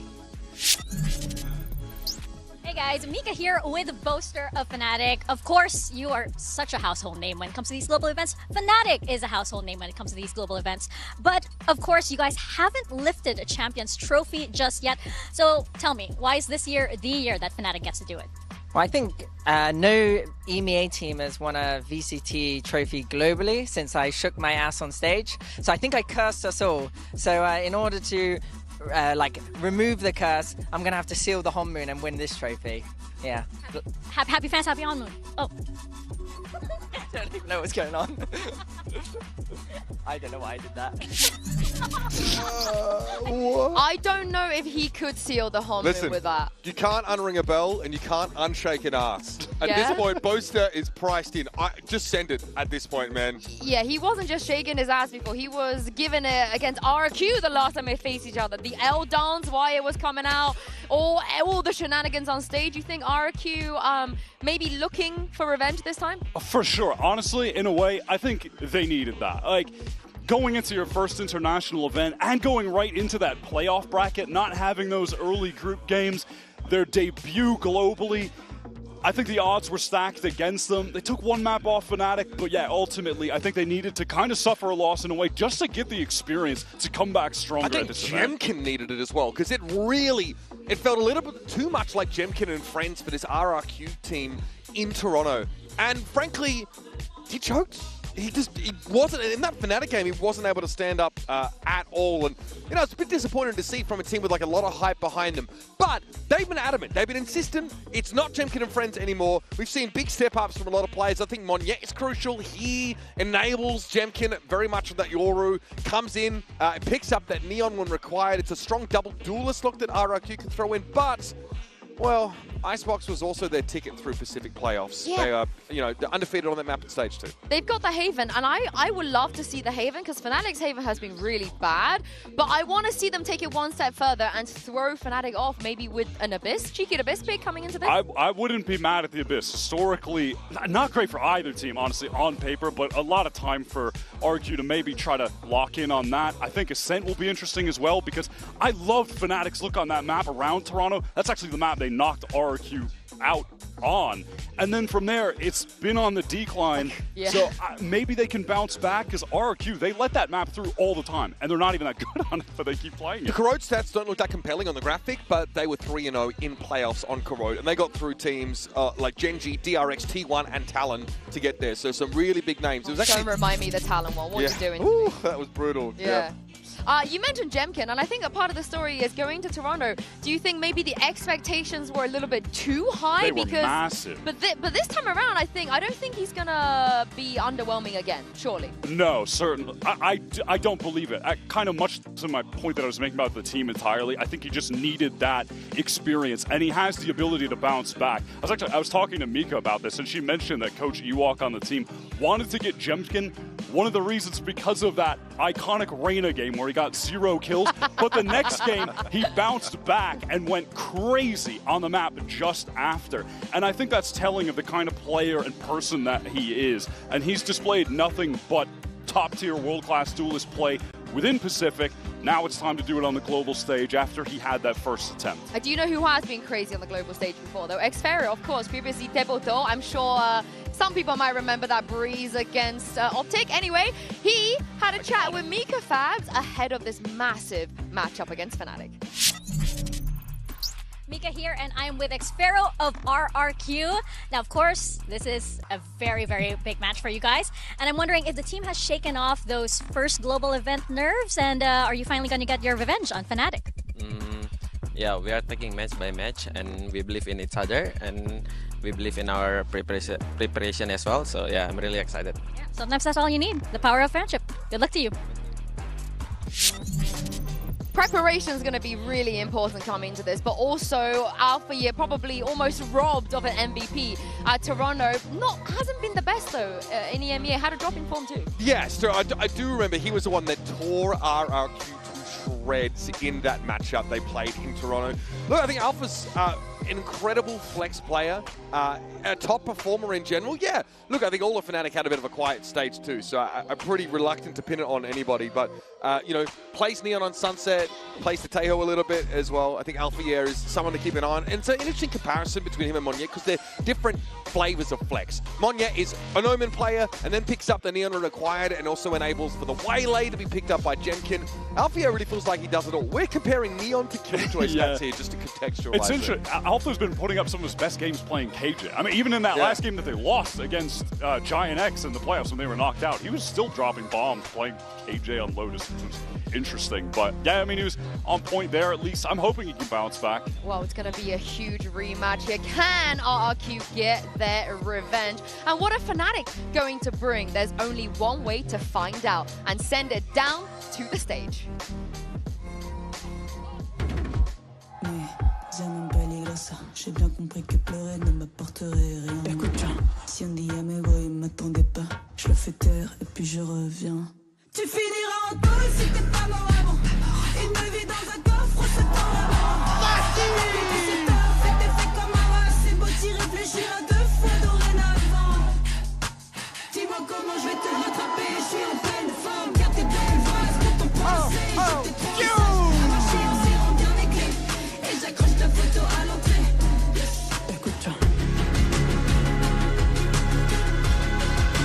Hey guys, Mika here with Boaster of Fnatic. Of course, you are such a household name when it comes to these global events. Fnatic is a household name when it comes to these global events. But of course, you guys haven't lifted a Champions Trophy just yet. So tell me, why is this year the year that Fnatic gets to do it? Well, I think no EMEA team has won a VCT trophy globally since I shook my ass on stage. So I think I cursed us all. So in order to remove the curse, I'm going to have to seal the Hon Moon and win this trophy. Yeah. Happy fans, happy Hon Moon. Oh. I don't even know what's going on. I don't know why I did that. I don't know if he could seal the Hon Moon with that. You can't unring a bell and you can't unshake an ass. At this point, Boaster is priced in. Just send it at this point, man. Yeah, he wasn't just shaking his ass before. He was giving it against RRQ the last time they faced each other. The L dance, why it was coming out, all the shenanigans on stage. You think RRQ maybe looking for revenge this time? For sure. Honestly, in a way, I think they needed that. Like, going into your first international event and going right into that playoff bracket, not having those early group games, their debut globally, I think the odds were stacked against them. They took one map off Fnatic, but yeah, ultimately, I think they needed to kind of suffer a loss in a way just to get the experience to come back stronger at this event. I think Jemkin needed it as well, because it felt a little bit too much like Jemkin and friends for this RRQ team in Toronto. And frankly, he choked. He wasn't, in that Fnatic game, he wasn't able to stand up at all. And, it's a bit disappointing to see from a team with like a lot of hype behind them. But they've been adamant. They've been insistent. It's not Jemkin and friends anymore. We've seen big step-ups from a lot of players. I think Monyet is crucial. He enables Jemkin very much with that Yoru. Comes in, picks up that Neon when required. It's a strong double duelist look that RRQ can throw in. But, well, Icebox was also their ticket through Pacific playoffs. Yeah. They are, they're undefeated on that map at Stage 2. They've got the Haven, and I would love to see the Haven, because Fnatic's Haven has been really bad, but I want to see them take it one step further and throw Fnatic off, maybe with an Abyss, cheeky Abyss pick coming into this. I wouldn't be mad at the Abyss. Historically, not great for either team, honestly, on paper, but a lot of time for RQ to maybe try to lock in on that. I think Ascent will be interesting as well, because I loved Fnatic's look on that map around Toronto. That's actually the map they knocked RQ out on, and then from there it's been on the decline. So maybe they can bounce back, because RRQ, they let that map through all the time and they're not even that good on it, but they keep playing it. The Corrode stats don't look that compelling on the graphic, but they were 3-0 in playoffs on Corrode, and they got through teams like Genji, DRX, T1 and Talon to get there, so some really big names. It was actually... Don't remind me the Talon one. What are you doing? Ooh, that was brutal. You mentioned Jemkin, and I think a part of the story is going to Toronto. Do you think maybe the expectations were a little bit too high? They were massive. But this time around, I don't think he's gonna be underwhelming again. Surely. No, certainly. I don't believe it. Kind of much to my point that I was making about the team entirely. I think he just needed that experience, and he has the ability to bounce back. I was talking to Mika about this, and she mentioned that Coach Ewok on the team wanted to get Jemkin. One of the reasons because of that iconic Reyna game where he got 0 kills, but the next game he bounced back and went crazy on the map just after. And I think that's telling of the kind of player and person that he is. And he's displayed nothing but top-tier, world-class duelist play within Pacific. Now it's time to do it on the global stage after he had that first attempt. Do you know who has been crazy on the global stage before, though? Xferio, of course, previously Teboto. I'm sure some people might remember that breeze against Optic. Anyway, he had a chat with Mika Fabs ahead of this massive matchup against Fnatic. Mika here, and I'm with Xferio of RRQ. Now, of course, this is a very, very big match for you guys. And I'm wondering if the team has shaken off those first global event nerves, and are you finally going to get your revenge on Fnatic? Yeah, we are taking match by match, and we believe in each other, and we believe in our preparation as well. So yeah, I'm really excited. Yeah, sometimes that's all you need, the power of friendship. Good luck to you. Preparation is going to be really important coming into this, but also Alpha Year probably almost robbed of an MVP. Toronto hasn't been the best though in EMEA, had a drop in form too. Yes, so I do remember he was the one that tore RRQ to shreds in that matchup they played in Toronto. Look, I think Alpha's an incredible flex player, a top performer in general. Yeah, look, I think all of Fnatic had a bit of a quiet stage too, so I'm pretty reluctant to pin it on anybody, but you know, plays Neon on Sunset, plays the Taeho a little bit as well. I think Alpha Year is someone to keep an eye on, and it's an interesting comparison between him and Monye because they're different flavors of flex. Monye is an Omen player and then picks up the Neon acquired and also enables for the Waylay to be picked up by Jenkin. Alpha Year really feels like he does it all. We're comparing Neon to Killjoy stats here just to contextualize It's interesting. Alpha's been putting up some of his best games playing KJ. I mean, even in that last game that they lost against Giant X in the playoffs when they were knocked out, he was still dropping bombs playing KJ on Lotus, which was interesting. But yeah, I mean, he was on point there at least. I'm hoping he can bounce back. Well, it's going to be a huge rematch here. Can RRQ get their revenge? And what are Fnatic going to bring? There's only one way to find out and send it down to the stage. J'ai bien compris que pleurer ne m'apporterait rien. Écoute bien, si on dit à mes voix, ils m'attendaient pas, je le fais taire et puis je reviens. Tu finiras en taule si t'es pas mort avant. Une vie dans un coffre, c'est dans la main. C'est tard, fais tes faits comme un rat, c'est beau t'y réfléchir à deux fois dorénavant. Dis-moi comment je vais te rattraper, je suis en pleine forme. Garde tes belles phrases quand on pense, je t'ai trop marché en serrant bien mes clés. Et j'accroche ta photo à l'entrée.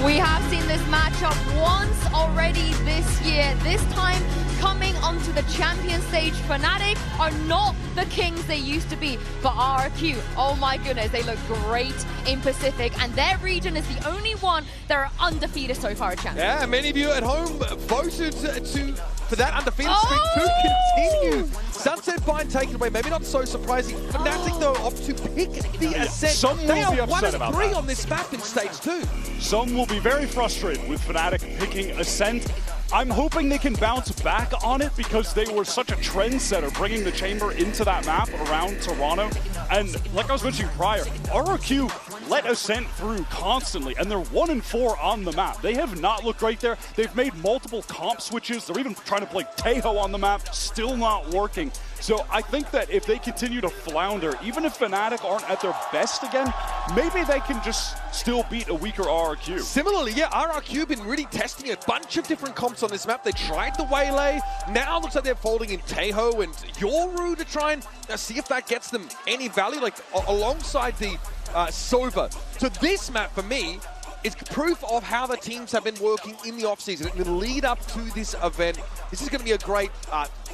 We have seen this matchup once already this year. This time coming onto the champion stage, Fnatic are not the kings they used to be. But RRQ, oh my goodness, they look great in Pacific, and their region is the only one that are undefeated so far at champion. Yeah, many of you at home voted for that undefeated streak to continue. Sunset Bind taken away, maybe not so surprising. Fnatic, though, opt to pick the Ascent. Some will they be are 1 upset and about 3 that. on this map in stage 2. Some will be very frustrated with Fnatic picking Ascent. I'm hoping they can bounce back on it because they were such a trendsetter bringing the Chamber into that map around Toronto. And like I was mentioning prior, RRQ let Ascent through constantly, and they're 1 and 4 on the map. They have not looked great there. They've made multiple comp switches. They're even trying to play Taeho on the map, still not working. So I think that if they continue to flounder, even if Fnatic aren't at their best again, maybe they can just still beat a weaker RRQ. Similarly, yeah, RRQ have been really testing a bunch of different comps on this map. They tried the Waylay. Now it looks like they're folding in Taeho and Yoru to try and see if that gets them any value, like alongside the Sova. So this map, for me, is proof of how the teams have been working in the offseason, in the lead up to this event. This is going to be a great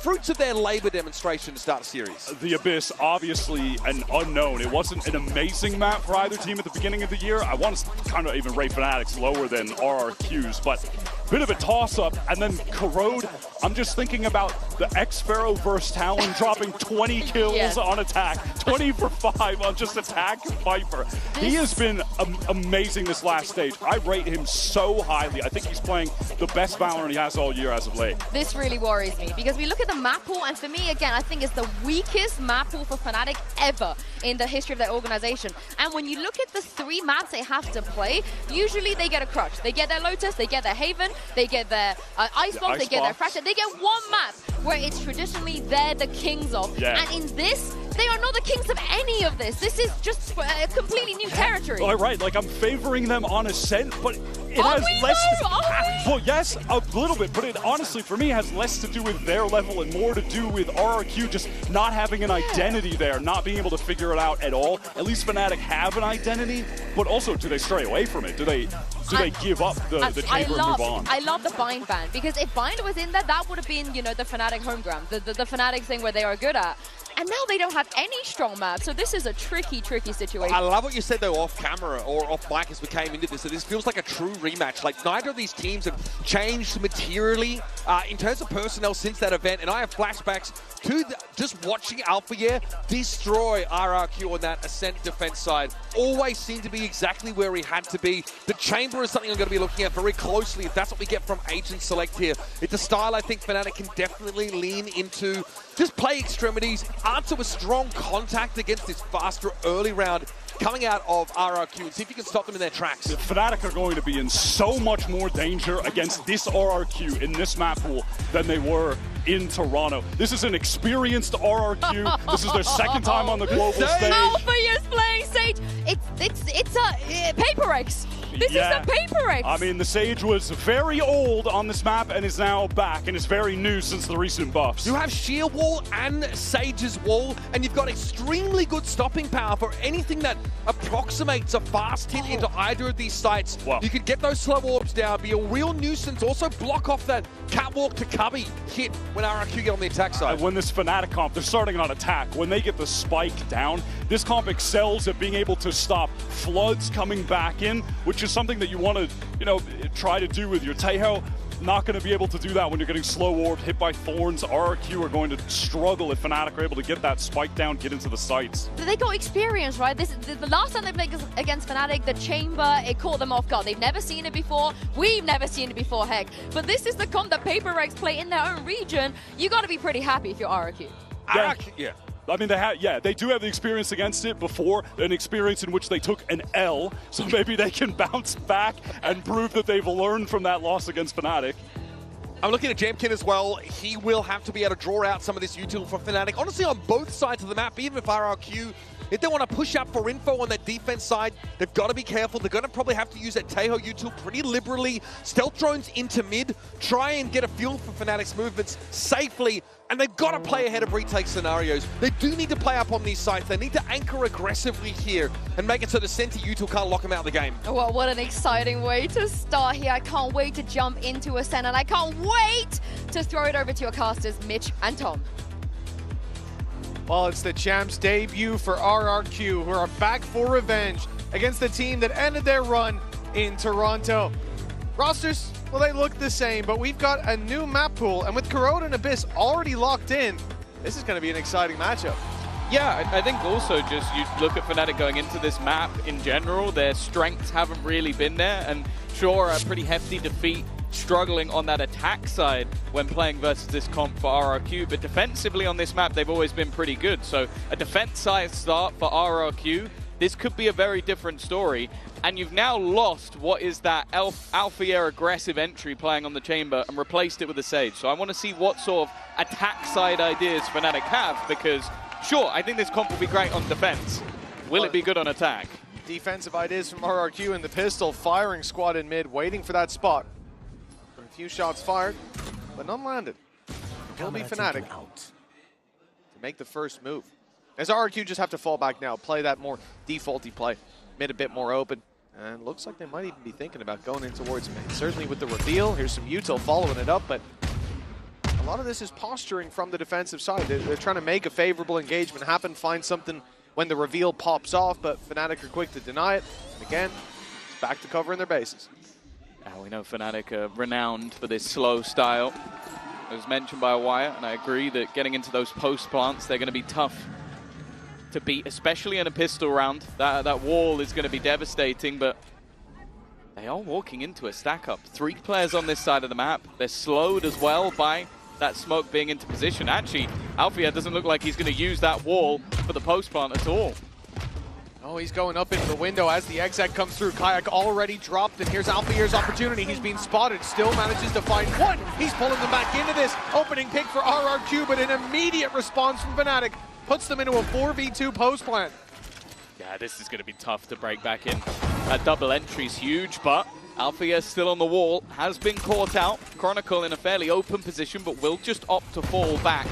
fruits of their labor demonstration to start the series. The Abyss, obviously an unknown. It wasn't an amazing map for either team at the beginning of the year. I want to kind of even rate Fnatic's lower than RRQ's, but bit of a toss-up. And then Corrode, I'm just thinking about the Xferio versus Talon dropping 20 kills on attack, 20 for 5 on just attack Viper. He has been amazing this last stage. I rate him so highly. I think he's playing the best Valorant he has all year as of late. This really worries me because we look at the map pool, and for me, again, I think it's the weakest map pool for Fnatic ever in the history of their organization. And when you look at the 3 maps they have to play, usually they get a crutch. They get their Lotus, they get their Haven, they get their Icebox, they get their Fracture. They get one map where it's traditionally they're the kings of. And in this, they are not the kings of any of this. This is just a completely new territory. All right, like I'm favoring them on Ascent, but it has less well, yes, a little bit, but it honestly, for me, has less to do with their level and more to do with RRQ just not having an identity there, not being able to figure it out at all. At least Fnatic have an identity, but also, do they stray away from it? Do they give up the chamber and move on? I love the Bind ban, because if Bind was in there, that would have been, you know, the Fnatic home ground, the Fnatic thing where they are good at. And now they don't have any strong maps, so this is a tricky situation. I love what you said, though, off camera or off mic as we came into this. So this feels like a true rematch. Like, neither of these teams have changed materially in terms of personnel since that event. And I have flashbacks to just watching Alpha destroy RRQ on that Ascent defense side. Always seemed to be exactly where he had to be. The chamber is something I'm going to be looking at very closely if that's what we get from Agent Select here. It's a style I think Fnatic can definitely lean into. Just play extremities, answer with strong contact against this faster early round coming out of RRQ and see if you can stop them in their tracks. The Fnatic are going to be in so much more danger against this RRQ in this map pool than they were in Toronto. This is an experienced RRQ. This is their second time on the global stage. Alpha is playing Sage. It's a Paper X. This is a Paper X. I mean, the Sage was very old on this map and is now back and is very new since the recent buffs. You have Sheer Wall and Sage's Wall, and you've got extremely good stopping power for anything that approximates a fast hit into either of these sites. Wow. You could get those slow orbs down, be a real nuisance, also block off that catwalk to cubby hit when RRQ get on the attack side. When this Fnatic comp, they're starting on attack. When they get the spike down, this comp excels at being able to stop floods coming back in, which is something that you want to, you know, try to do with your Taeho. Not going to be able to do that when you're getting slow orb, hit by thorns. RRQ are going to struggle if Fnatic are able to get that spike down, get into the sites. They got experience, right? The last time they played against Fnatic, the chamber, it caught them off guard. They've never seen it before. We've never seen it before, heck. But this is the comp that Paper Rex play in their own region. You got to be pretty happy if you're RRQ. Yeah. I mean, they do have the experience against it before, an experience in which they took an L, so maybe they can bounce back and prove that they've learned from that loss against Fnatic. I'm looking at Jamkin as well. He will have to be able to draw out some of this util for Fnatic. Honestly, on both sides of the map, even if RRQ, if they want to push up for info on that defense side, they've got to be careful. They're going to probably have to use that Taeho util pretty liberally. Stealth drones into mid, try and get a feel for Fnatic's movements safely. And they've got to play ahead of retake scenarios. They do need to play up on these sites. They need to anchor aggressively here and make it so the center util can't lock them out of the game. Well, what an exciting way to start here. I can't wait to jump into Ascent, and I can't wait to throw it over to your casters, Mitch and Tom. Well, it's the champs' debut for RRQ, who are back for revenge against the team that ended their run in Toronto. Rosters, well, they look the same, but we've got a new map pool, and with Corrode and Abyss already locked in, this is going to be an exciting matchup. Yeah, I think also just you look at Fnatic going into this map in general, their strengths haven't really been there, and sure, a pretty hefty defeat struggling on that attack side when playing versus this comp for RRQ, but defensively on this map, they've always been pretty good. So a defense side start for RRQ, this could be a very different story. And you've now lost what is that Alpha Year aggressive entry playing on the chamber and replaced it with a Sage. So I want to see what sort of attack side ideas Fnatic have, because sure, I think this comp will be great on defense. Will it be good on attack? Defensive ideas from RRQ and the pistol firing squad in mid, waiting for that spot. A few shots fired, but none landed. It will be Fnatic to make the first move. As RRQ just have to fall back now, play that more defaulty play. Mid a bit more open. And looks like they might even be thinking about going in towards mid. Certainly with the reveal, here's some util following it up, but a lot of this is posturing from the defensive side. They're trying to make a favorable engagement happen, find something when the reveal pops off, but Fnatic are quick to deny it. And again, it's back to covering their bases. We know Fnatic are renowned for this slow style. It was mentioned by Wire, and I agree that getting into those post plants, they're going to be tough to beat, especially in a pistol round. That wall is going to be devastating, but they are walking into a stack up. 3 players on this side of the map. They're slowed as well by that smoke being into position. Actually, Alfia doesn't look like he's going to use that wall for the post plant at all. Oh, he's going up into the window as the exec comes through. Kayak already dropped, and here's Alfia's opportunity. He's being spotted, still manages to find one. He's pulling them back into this. Opening pick for RRQ, but an immediate response from Fnatic puts them into a 4v2 post plant. Yeah, this is going to be tough to break back in. That double entry's huge, but Althea still on the wall, has been caught out. Chronicle in a fairly open position, but will just opt to fall back.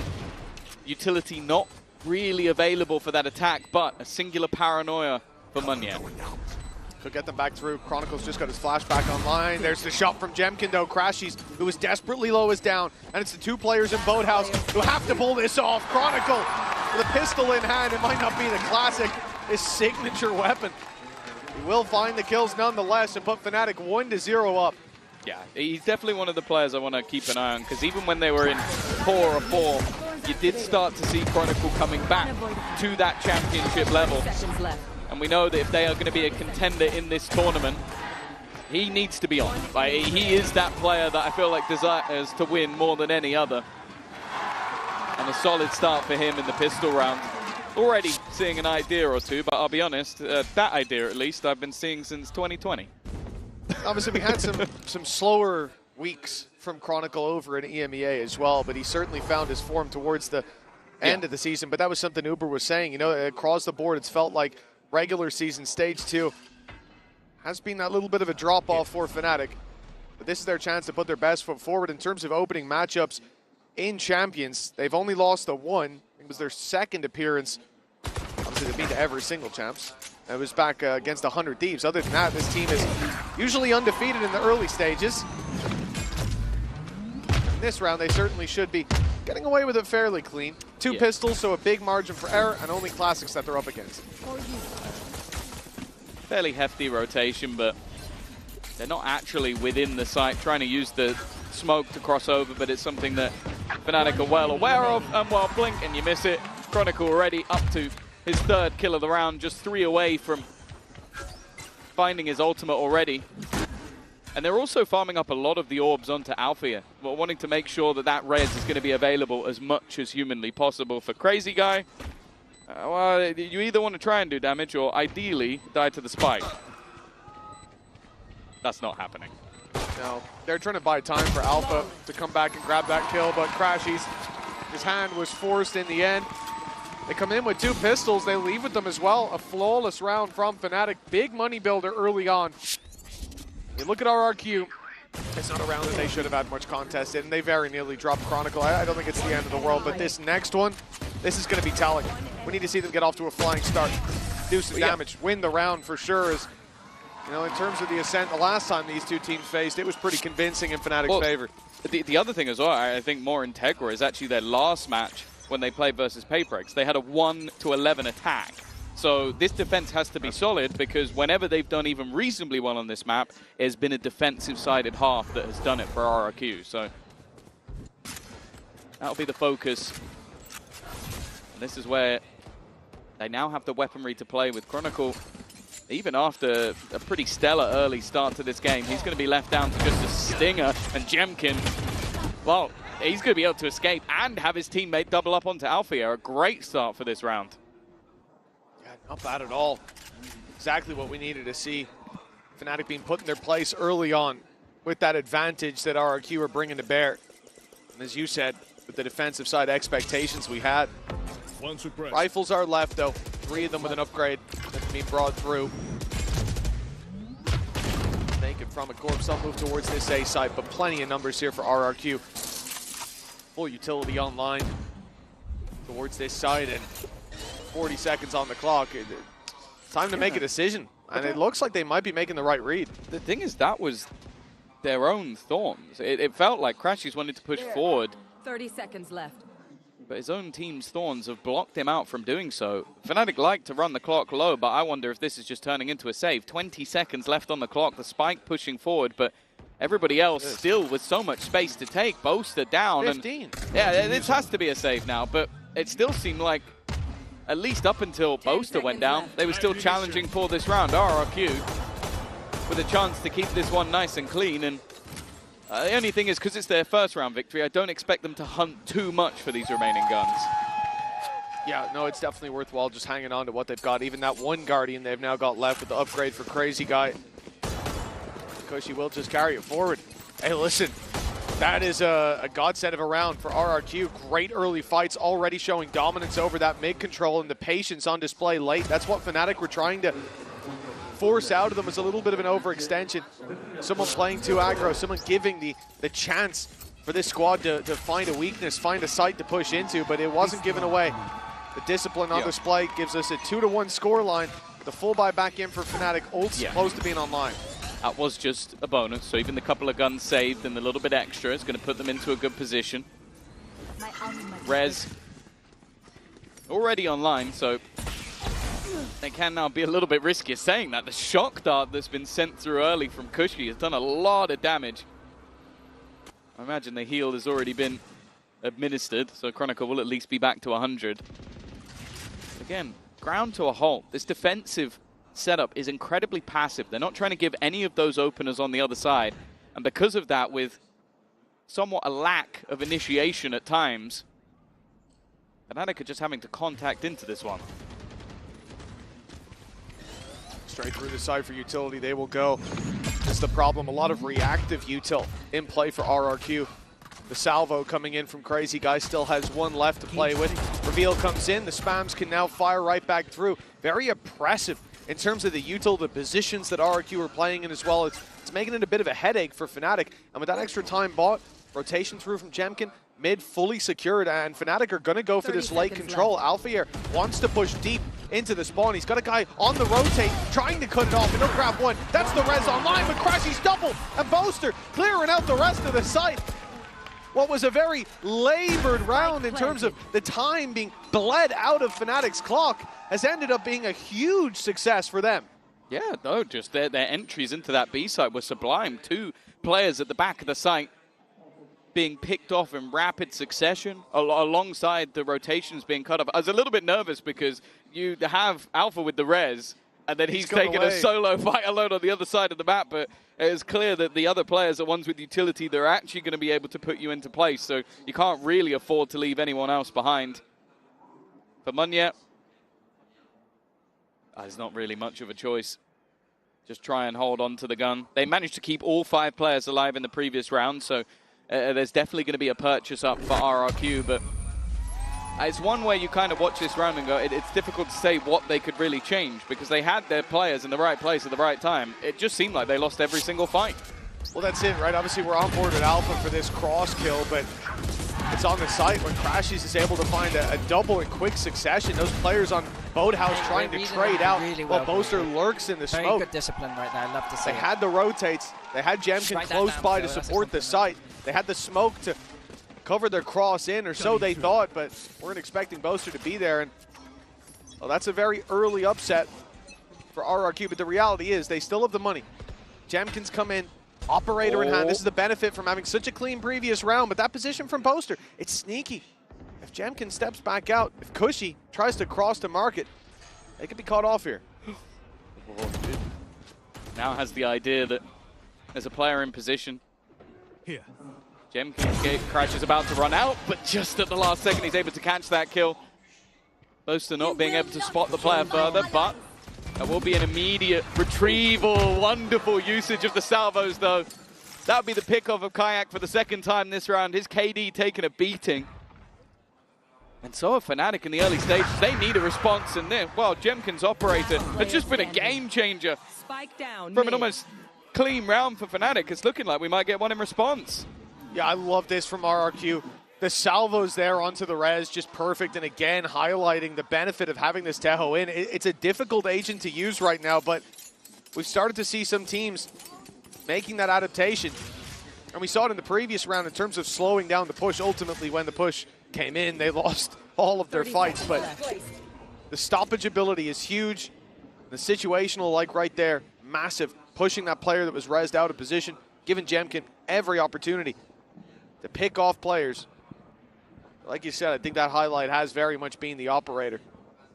Utility not really available for that attack, but a singular paranoia for Munye. Could get them back through. Chronicle's just got his flashback online. There's the shot from Jemkin, though. Crashies, who is desperately low, is down. And it's the two players in Boathouse who have to pull this off. Chronicle with a pistol in hand. It might not be the classic, his signature weapon. He will find the kills nonetheless and put Fnatic 1-0 up. Yeah, he's definitely one of the players I want to keep an eye on, because even when they were in poorer form, you did start to see Chronicle coming back to that championship level. And we know that if they are going to be a contender in this tournament, he needs to be on. Like, he is that player that I feel like desires to win more than any other. And a solid start for him in the pistol round. Already seeing an idea or two, but I'll be honest, that idea at least I've been seeing since 2020. Obviously, we had some slower weeks from Chronicle over in EMEA as well, but he certainly found his form towards the end of the season. But that was something Uber was saying, you know, across the board, it's felt like regular season stage 2 has been that little bit of a drop-off for Fnatic. But this is their chance to put their best foot forward in terms of opening matchups in Champions. They've only lost the one. It was their second appearance. Obviously, they beat the ever single champs. It was back against 100 Thieves. Other than that, this team is usually undefeated in the early stages. In this round, they certainly should be getting away with it fairly clean. Two pistols, so a big margin for error, and only classics that they're up against. Fairly hefty rotation, but they're not actually within the site trying to use the smoke to cross over, but it's something that Fnatic are well aware of. And while blink and you miss it, Chronicle already up to his third kill of the round, just 3 away from finding his ultimate already. And they're also farming up a lot of the orbs onto Althea, wanting to make sure that that res is going to be available as much as humanly possible for Crazy Guy. Well, you either want to try and do damage or ideally die to the spike. That's not happening. No, they're trying to buy time for Alpha to come back and grab that kill, but Crashies, his hand was forced in the end. They come in with 2 pistols. They leave with them as well. A flawless round from Fnatic. Big money builder early on. You look at RRQ. It's not a round that they should have had much contest in. They very nearly dropped Chronicle. I don't think it's the end of the world, but this next one, this is going to be telling. We need to see them get off to a flying start, do some damage, win the round for sure. As you know, in terms of the Ascent, the last time these two teams faced, it was pretty convincing in Fnatic's favor. The other thing as well, I think more Integra, is actually their last match when they played versus Paperex. They had a 1-11 attack. So this defense has to be solid, because whenever they've done even reasonably well on this map, it has been a defensive-sided half that has done it for RRQ. So that'll be the focus. And this is where they now have the weaponry to play with. Chronicle, even after a pretty stellar early start to this game, he's going to be left down to just a stinger. And Jemkin, well, he's going to be able to escape and have his teammate double up onto Althea. A great start for this round. Yeah, not bad at all. Exactly what we needed to see. Fnatic being put in their place early on with that advantage that RRQ are bringing to bear. And as you said, with the defensive side expectations we had. Rifles are left, though. 3 of them with an upgrade that's being brought through. Naked from a corpse. I'll move towards this A side, but plenty of numbers here for RRQ. Full utility online towards this side, and 40 seconds on the clock. Time to make a decision, and it looks like they might be making the right read. The thing is, that was their own thorns. It felt like Crashies wanted to push forward. 30 seconds left. But his own team's thorns have blocked him out from doing so. Fnatic like to run the clock low, but I wonder if this is just turning into a save. 20 seconds left on the clock, the spike pushing forward, but everybody else still with so much space to take. Boaster down. 15. And yeah, this has to be a save now, but it still seemed like, at least up until Boaster went down, they were still challenging for this round. RRQ with a chance to keep this one nice and clean. And the only thing is, because it's their first round victory, I don't expect them to hunt too much for these remaining guns. Yeah, no, it's definitely worthwhile just hanging on to what they've got. Even that one Guardian they've now got left with the upgrade for Crazy Guy. Because she will just carry it forward. Hey, listen, that is a godsend of a round for RRQ. Great early fights, already showing dominance over that mid control and the patience on display late. That's what Fnatic were trying to force out of them was a little bit of an overextension. Someone playing too aggro, someone giving the chance for this squad to find a weakness, find a site to push into, but it wasn't given away. The discipline on display gives us a 2-1 scoreline. The full buy back in for Fnatic, ult's close to being online. That was just a bonus, so even the couple of guns saved and the little bit extra is going to put them into a good position. Rez already online, so they can now be a little bit riskier. Saying that, the shock dart that's been sent through early from Cushy has done a lot of damage. I imagine the heal has already been administered, so Chronicle will at least be back to 100. Again, ground to a halt. This defensive setup is incredibly passive. They're not trying to give any of those openers on the other side, and because of that, with somewhat a lack of initiation at times, Fnatic are just having to contact into this one. Straight through the side for utility, they will go. That's the problem, a lot of reactive util in play for RRQ. The salvo coming in from Crazy Guy still has one left to play with. Reveal comes in, the spams can now fire right back through. Very oppressive in terms of the util, the positions that RRQ are playing in as well. It's making it a bit of a headache for Fnatic. And with that extra time bought, rotation through from Jemkin, mid fully secured, and Fnatic are going to go for this late control. Alphair wants to push deep into the spawn. He's got a guy on the rotate, trying to cut it off, and he'll grab one. That's the res online, but Crashy's double, and Boaster clearing out the rest of the site. What was a very labored round in terms of the time being bled out of Fnatic's clock has ended up being a huge success for them. Yeah, no, just their entries into that B site were sublime. 2 players at the back of the site being picked off in rapid succession alongside the rotations being cut off. I was a little bit nervous because you have Alpha with the res, and then he's taking a solo fight alone on the other side of the map, but it is clear that the other players are ones with utility. They're actually going to be able to put you into place, so you can't really afford to leave anyone else behind. For Munya, there's not really much of a choice. Just try and hold on to the gun. They managed to keep all 5 players alive in the previous round, so there's definitely going to be a purchase up for RRQ, but it's one where you kind of watch this round and go, it's difficult to say what they could really change because they had their players in the right place at the right time. It just seemed like they lost every single fight. Well, that's it, right? Obviously, we're on board with Alpha for this cross kill, but it's on the site when Crashies is able to find a double in quick succession. Those players on Boathouse trying to trade out while Boaster lurks in the smoke. Very good discipline right there. I love to see They had the rotates. They had Jemkin close by to support the site. They had the smoke to cover their cross in, or so they thought, but weren't expecting Boaster to be there. And well, that's a very early upset for RRQ, but the reality is they still have the money. Jemkin's come in, operator in hand. This is the benefit from having such a clean previous round, but that position from Boaster, it's sneaky. If Jemkin steps back out, if Cushy tries to cross the market, they could be caught off here. Now has the idea that there's a player in position. Here. Jemkin's gate crash is about to run out, but just at the last second he's able to catch that kill. Boaster not being able to spot the player further, but there will be an immediate retrieval. Wonderful usage of the salvos though. That would be the pickoff of Kayak for the second time this round. His KD taking a beating. And so are Fnatic in the early stages. They need a response, and well, Jemkin's operator has just been a game changer. Spike down. From an almost clean round for Fnatic, it's looking like we might get one in response. Yeah, I love this from RRQ. The salvos there onto the res, just perfect, and again, highlighting the benefit of having this Teho in. It's a difficult agent to use right now, but we've started to see some teams making that adaptation. And we saw it in the previous round in terms of slowing down the push. Ultimately, when the push came in, they lost all of their fights, but the stoppage ability is huge. The situational, like right there, massive. Pushing that player that was rezzed out of position, giving Jemkin every opportunity to pick off players. Like you said, I think that highlight has very much been the operator.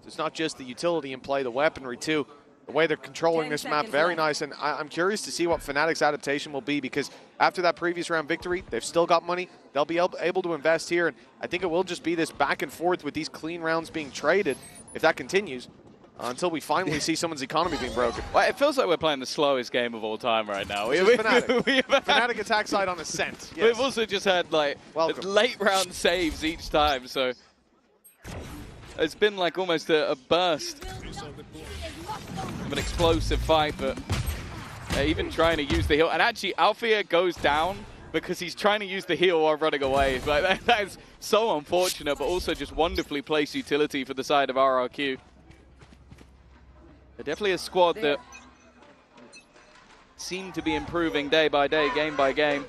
So it's not just the utility in play, the weaponry too. The way they're controlling this map, very nice. And I'm curious to see what Fnatic's adaptation will be, because after that previous round victory, they've still got money. They'll be able to invest here. And I think it will just be this back and forth with these clean rounds being traded, if that continues, until we finally see someone's economy being broken. Well, it feels like we're playing the slowest game of all time right now. Fnatic. Fnatic attack side on Ascent. Yes. We've also just had like late round saves each time, so it's been like almost a burst. of an explosive fight, but even trying to use the heal. And actually, Alfia goes down because he's trying to use the heal while running away. Like, that is so unfortunate, but also just wonderfully placed utility for the side of RRQ. They're definitely a squad that seem to be improving day by day, game by game.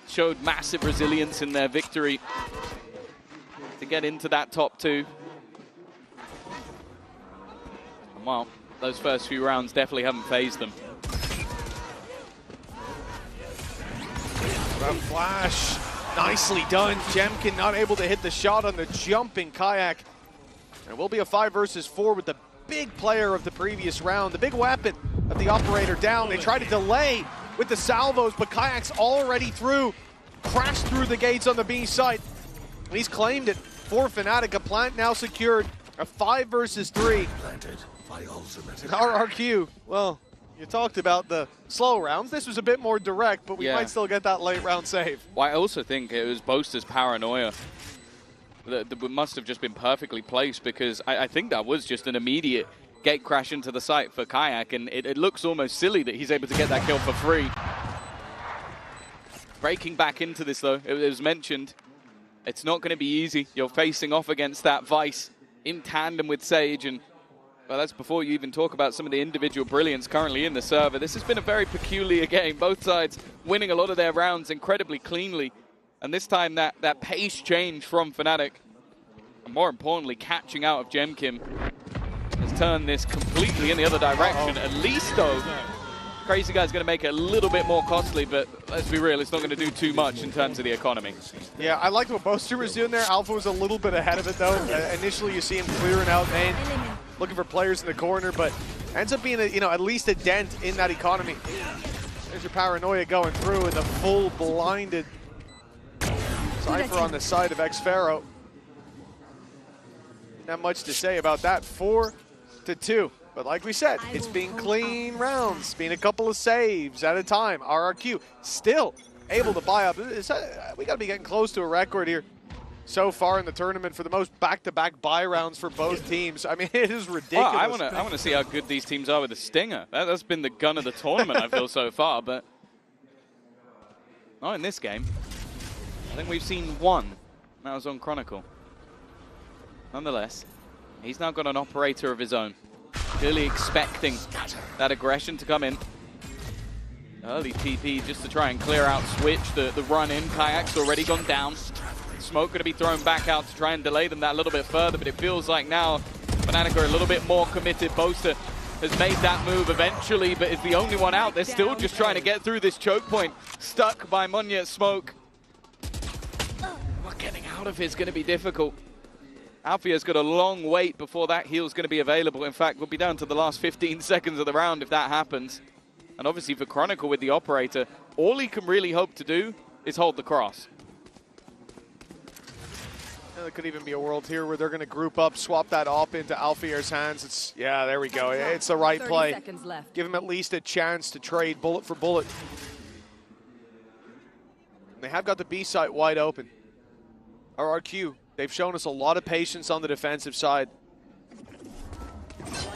Showed massive resilience in their victory to get into that top 2. And well, those first few rounds definitely haven't phased them. That flash, nicely done. Jemkin not able to hit the shot on the jumping Kayak. And it will be a 5 versus 4 with the big player of the previous round, the big weapon of the operator down. They try to delay with the salvos, but Kayak's already through. Crashed through the gates on the B site. And he's claimed it for Fnatic. A plant now secured. A 5 versus 3. RRQ, well, you talked about the slow rounds. This was a bit more direct, but we might still get that late round save. Well, I also think it was Boaster's paranoia that must have just been perfectly placed, because I think that was just an immediate gate crash into the site for Kayak, and it looks almost silly that he's able to get that kill for free. Breaking back into this, though, it was mentioned, it's not going to be easy. You're facing off against that Vice in tandem with Sage, and well, that's before you even talk about some of the individual brilliance currently in the server. This has been a very peculiar game. Both sides winning a lot of their rounds incredibly cleanly. And this time that pace change from Fnatic, and more importantly, catching out of Jemkin, has turned this completely in the other direction. At least, though, Crazy Guy's going to make it a little bit more costly, but let's be real, it's not going to do too much in terms of the economy. Yeah, I liked what Boaster was doing there. Alpha was a little bit ahead of it, though. Initially, you see him clearing out main, looking for players in the corner, but ends up being at least a dent in that economy. There's your paranoia going through, and the full blinded Cypher on the side of Xpharaoh. Not much to say about that. 4-2. But like we said, it's been clean rounds, been a couple of saves at a time. RRQ still able to buy up. We got to be getting close to a record here so far in the tournament for the most back-to-back buy rounds for both teams. I mean, it is ridiculous. Well, I want to see how good these teams are with the Stinger. That's been the gun of the tournament, I feel, so far, but not in this game. I think we've seen one. That was on Chronicle. Nonetheless, he's now got an operator of his own. Clearly expecting that aggression to come in. Early TP just to try and clear out Switch. The run in. Kayak's already gone down. Smoke going to be thrown back out to try and delay them that a little bit further, but it feels like now Fnatic are a little bit more committed. Boaster has made that move eventually, but is the only one out. They're still just trying to get through this choke point. Stuck by Munya Smoke. Well, getting out of here is going to be difficult. Alfia's got a long wait before that heal is going to be available. In fact, we'll be down to the last 15 seconds of the round if that happens. And obviously for Chronicle with the operator, all he can really hope to do is hold the cross. There could even be a world here where they're going to group up, swap that op into Alfia's hands. Yeah, there we go. It's the right play. 30 seconds left. Give him at least a chance to trade bullet for bullet. And they have got the B site wide open. RRQ. They've shown us a lot of patience on the defensive side.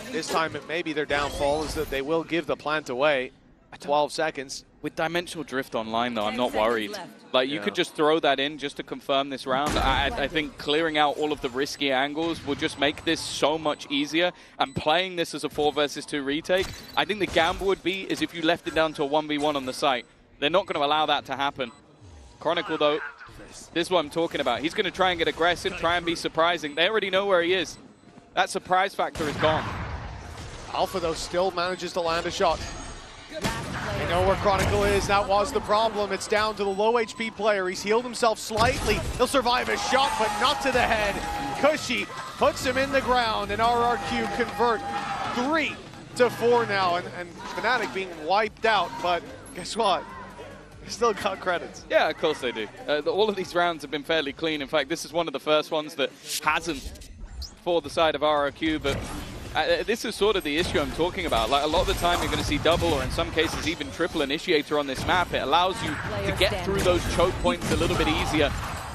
This time, it may be their downfall is that they will give the plant away. 12 seconds. With Dimensional Drift online, though, I'm not worried. Like, you could just throw that in just to confirm this round. I think clearing out all of the risky angles will just make this so much easier. And playing this as a 4 versus 2 retake, I think the gamble would be is if you left it down to a 1v1 on the site. They're not going to allow that to happen. Chronicle, though, this is what I'm talking about. He's going to try and get aggressive, try and be surprising. They already know where he is. That surprise factor is gone. Alpha, though, still manages to land a shot. They know where Chronicle is. That was the problem. It's down to the low HP player. He's healed himself slightly. He'll survive a shot, but not to the head. Cushy puts him in the ground, and RRQ convert 3-4 now. And Fnatic being wiped out, but guess what? Still got credits. Yeah, of course they do. All of these rounds have been fairly clean. In fact, this is one of the first ones that hasn't for the side of RRQ, but this is sort of the issue I'm talking about. Like, a lot of the time you're going to see double or in some cases even triple initiator on this map. It allows you to get through those choke points a little bit easier.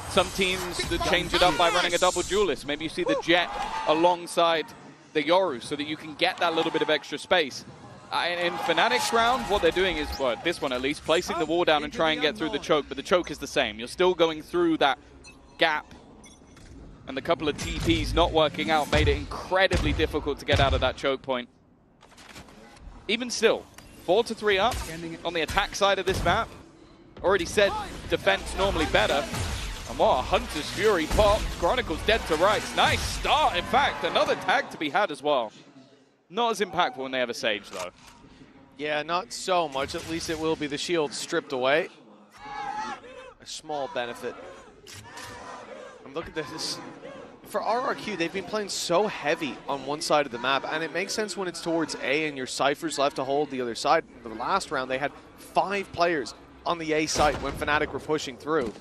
Some teams that change it up by running a double duelist. Maybe you see the Jet alongside the Yoru so that you can get that little bit of extra space. In Fnatic's round, what they're doing is, well, this one at least, placing the wall down and try and get through the choke, but the choke is the same. You're still going through that gap, and the couple of TPs not working out made it incredibly difficult to get out of that choke point. Even still, 4-3 up on the attack side of this map. Already said defense normally better. And what a Hunter's Fury pop. Chronicles dead to rights. Nice start, in fact. Another tag to be had as well. Not as impactful when they have a Sage, though. Yeah, not so much. At least it will be the shield stripped away. A small benefit. And look at this. For RRQ, they've been playing so heavy on one side of the map, and it makes sense when it's towards A and your Cypher's left to hold the other side. The last round, they had 5 players on the A site when Fnatic were pushing through.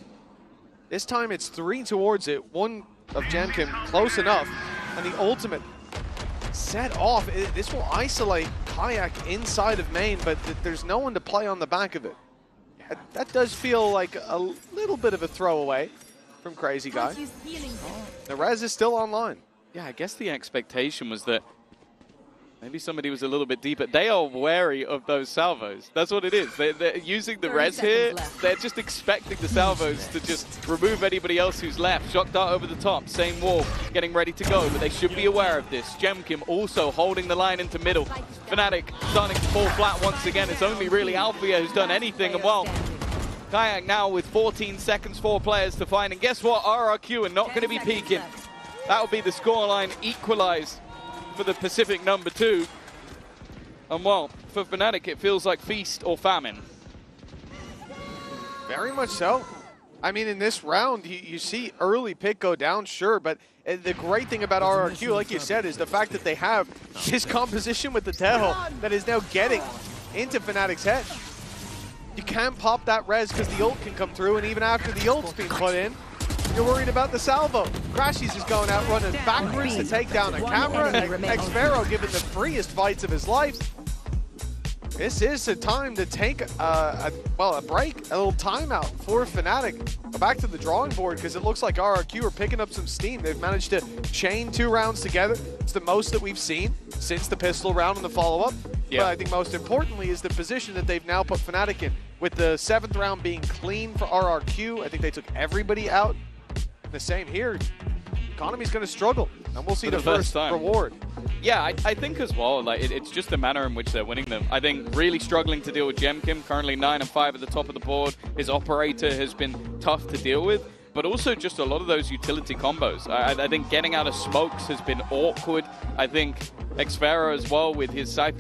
This time, it's 3 towards it. 1 of Jamkim close enough, and the ultimate set off. This will isolate Kayak inside of main, but there's no one to play on the back of it. That does feel like a little bit of a throwaway from Crazy Guy. The res is still online. Yeah, I guess the expectation was that maybe somebody was a little bit deeper. They are wary of those salvos. That's what it is. They're using the res here. They're just expecting the salvos to just remove anybody else who's left. Shock dart over the top. Same wall, getting ready to go, but they should be aware of this. Gemkim also holding the line into middle. Fnatic starting to fall flat once again. It's only really Althea who's done anything, and well, Kayak now with 14 seconds, 4 players to find, and guess what? RRQ are not going to be peeking. That will be the scoreline equalized for the Pacific #2. And well, for Fnatic, it feels like feast or famine. Very much so. I mean, in this round, you see early pick go down, sure, but the great thing about RRQ, like you said, is the fact that they have this composition with the Teho that is now getting into Fnatic's head. You can't pop that res because the ult can come through, and even after the ult's been put in, you're worried about the salvo. Crashies is going out running backwards to take down a camera. Xvero giving the freest fights of his life. This is a time to take a break, a little timeout for Fnatic. Back to the drawing board because it looks like RRQ are picking up some steam. They've managed to chain 2 rounds together. It's the most that we've seen since the pistol round and the follow-up. Yeah. But I think most importantly is the position that they've now put Fnatic in. With the 7th round being clean for RRQ, I think they took everybody out. The same here. Economy's going to struggle, and we'll see the first reward. Yeah, I think as well, like it's just the manner in which they're winning them. I think really struggling to deal with Gemkim, currently 9 and 5 at the top of the board. His operator has been tough to deal with, but also just a lot of those utility combos. I think getting out of smokes has been awkward. I think Xvero as well with his Cypher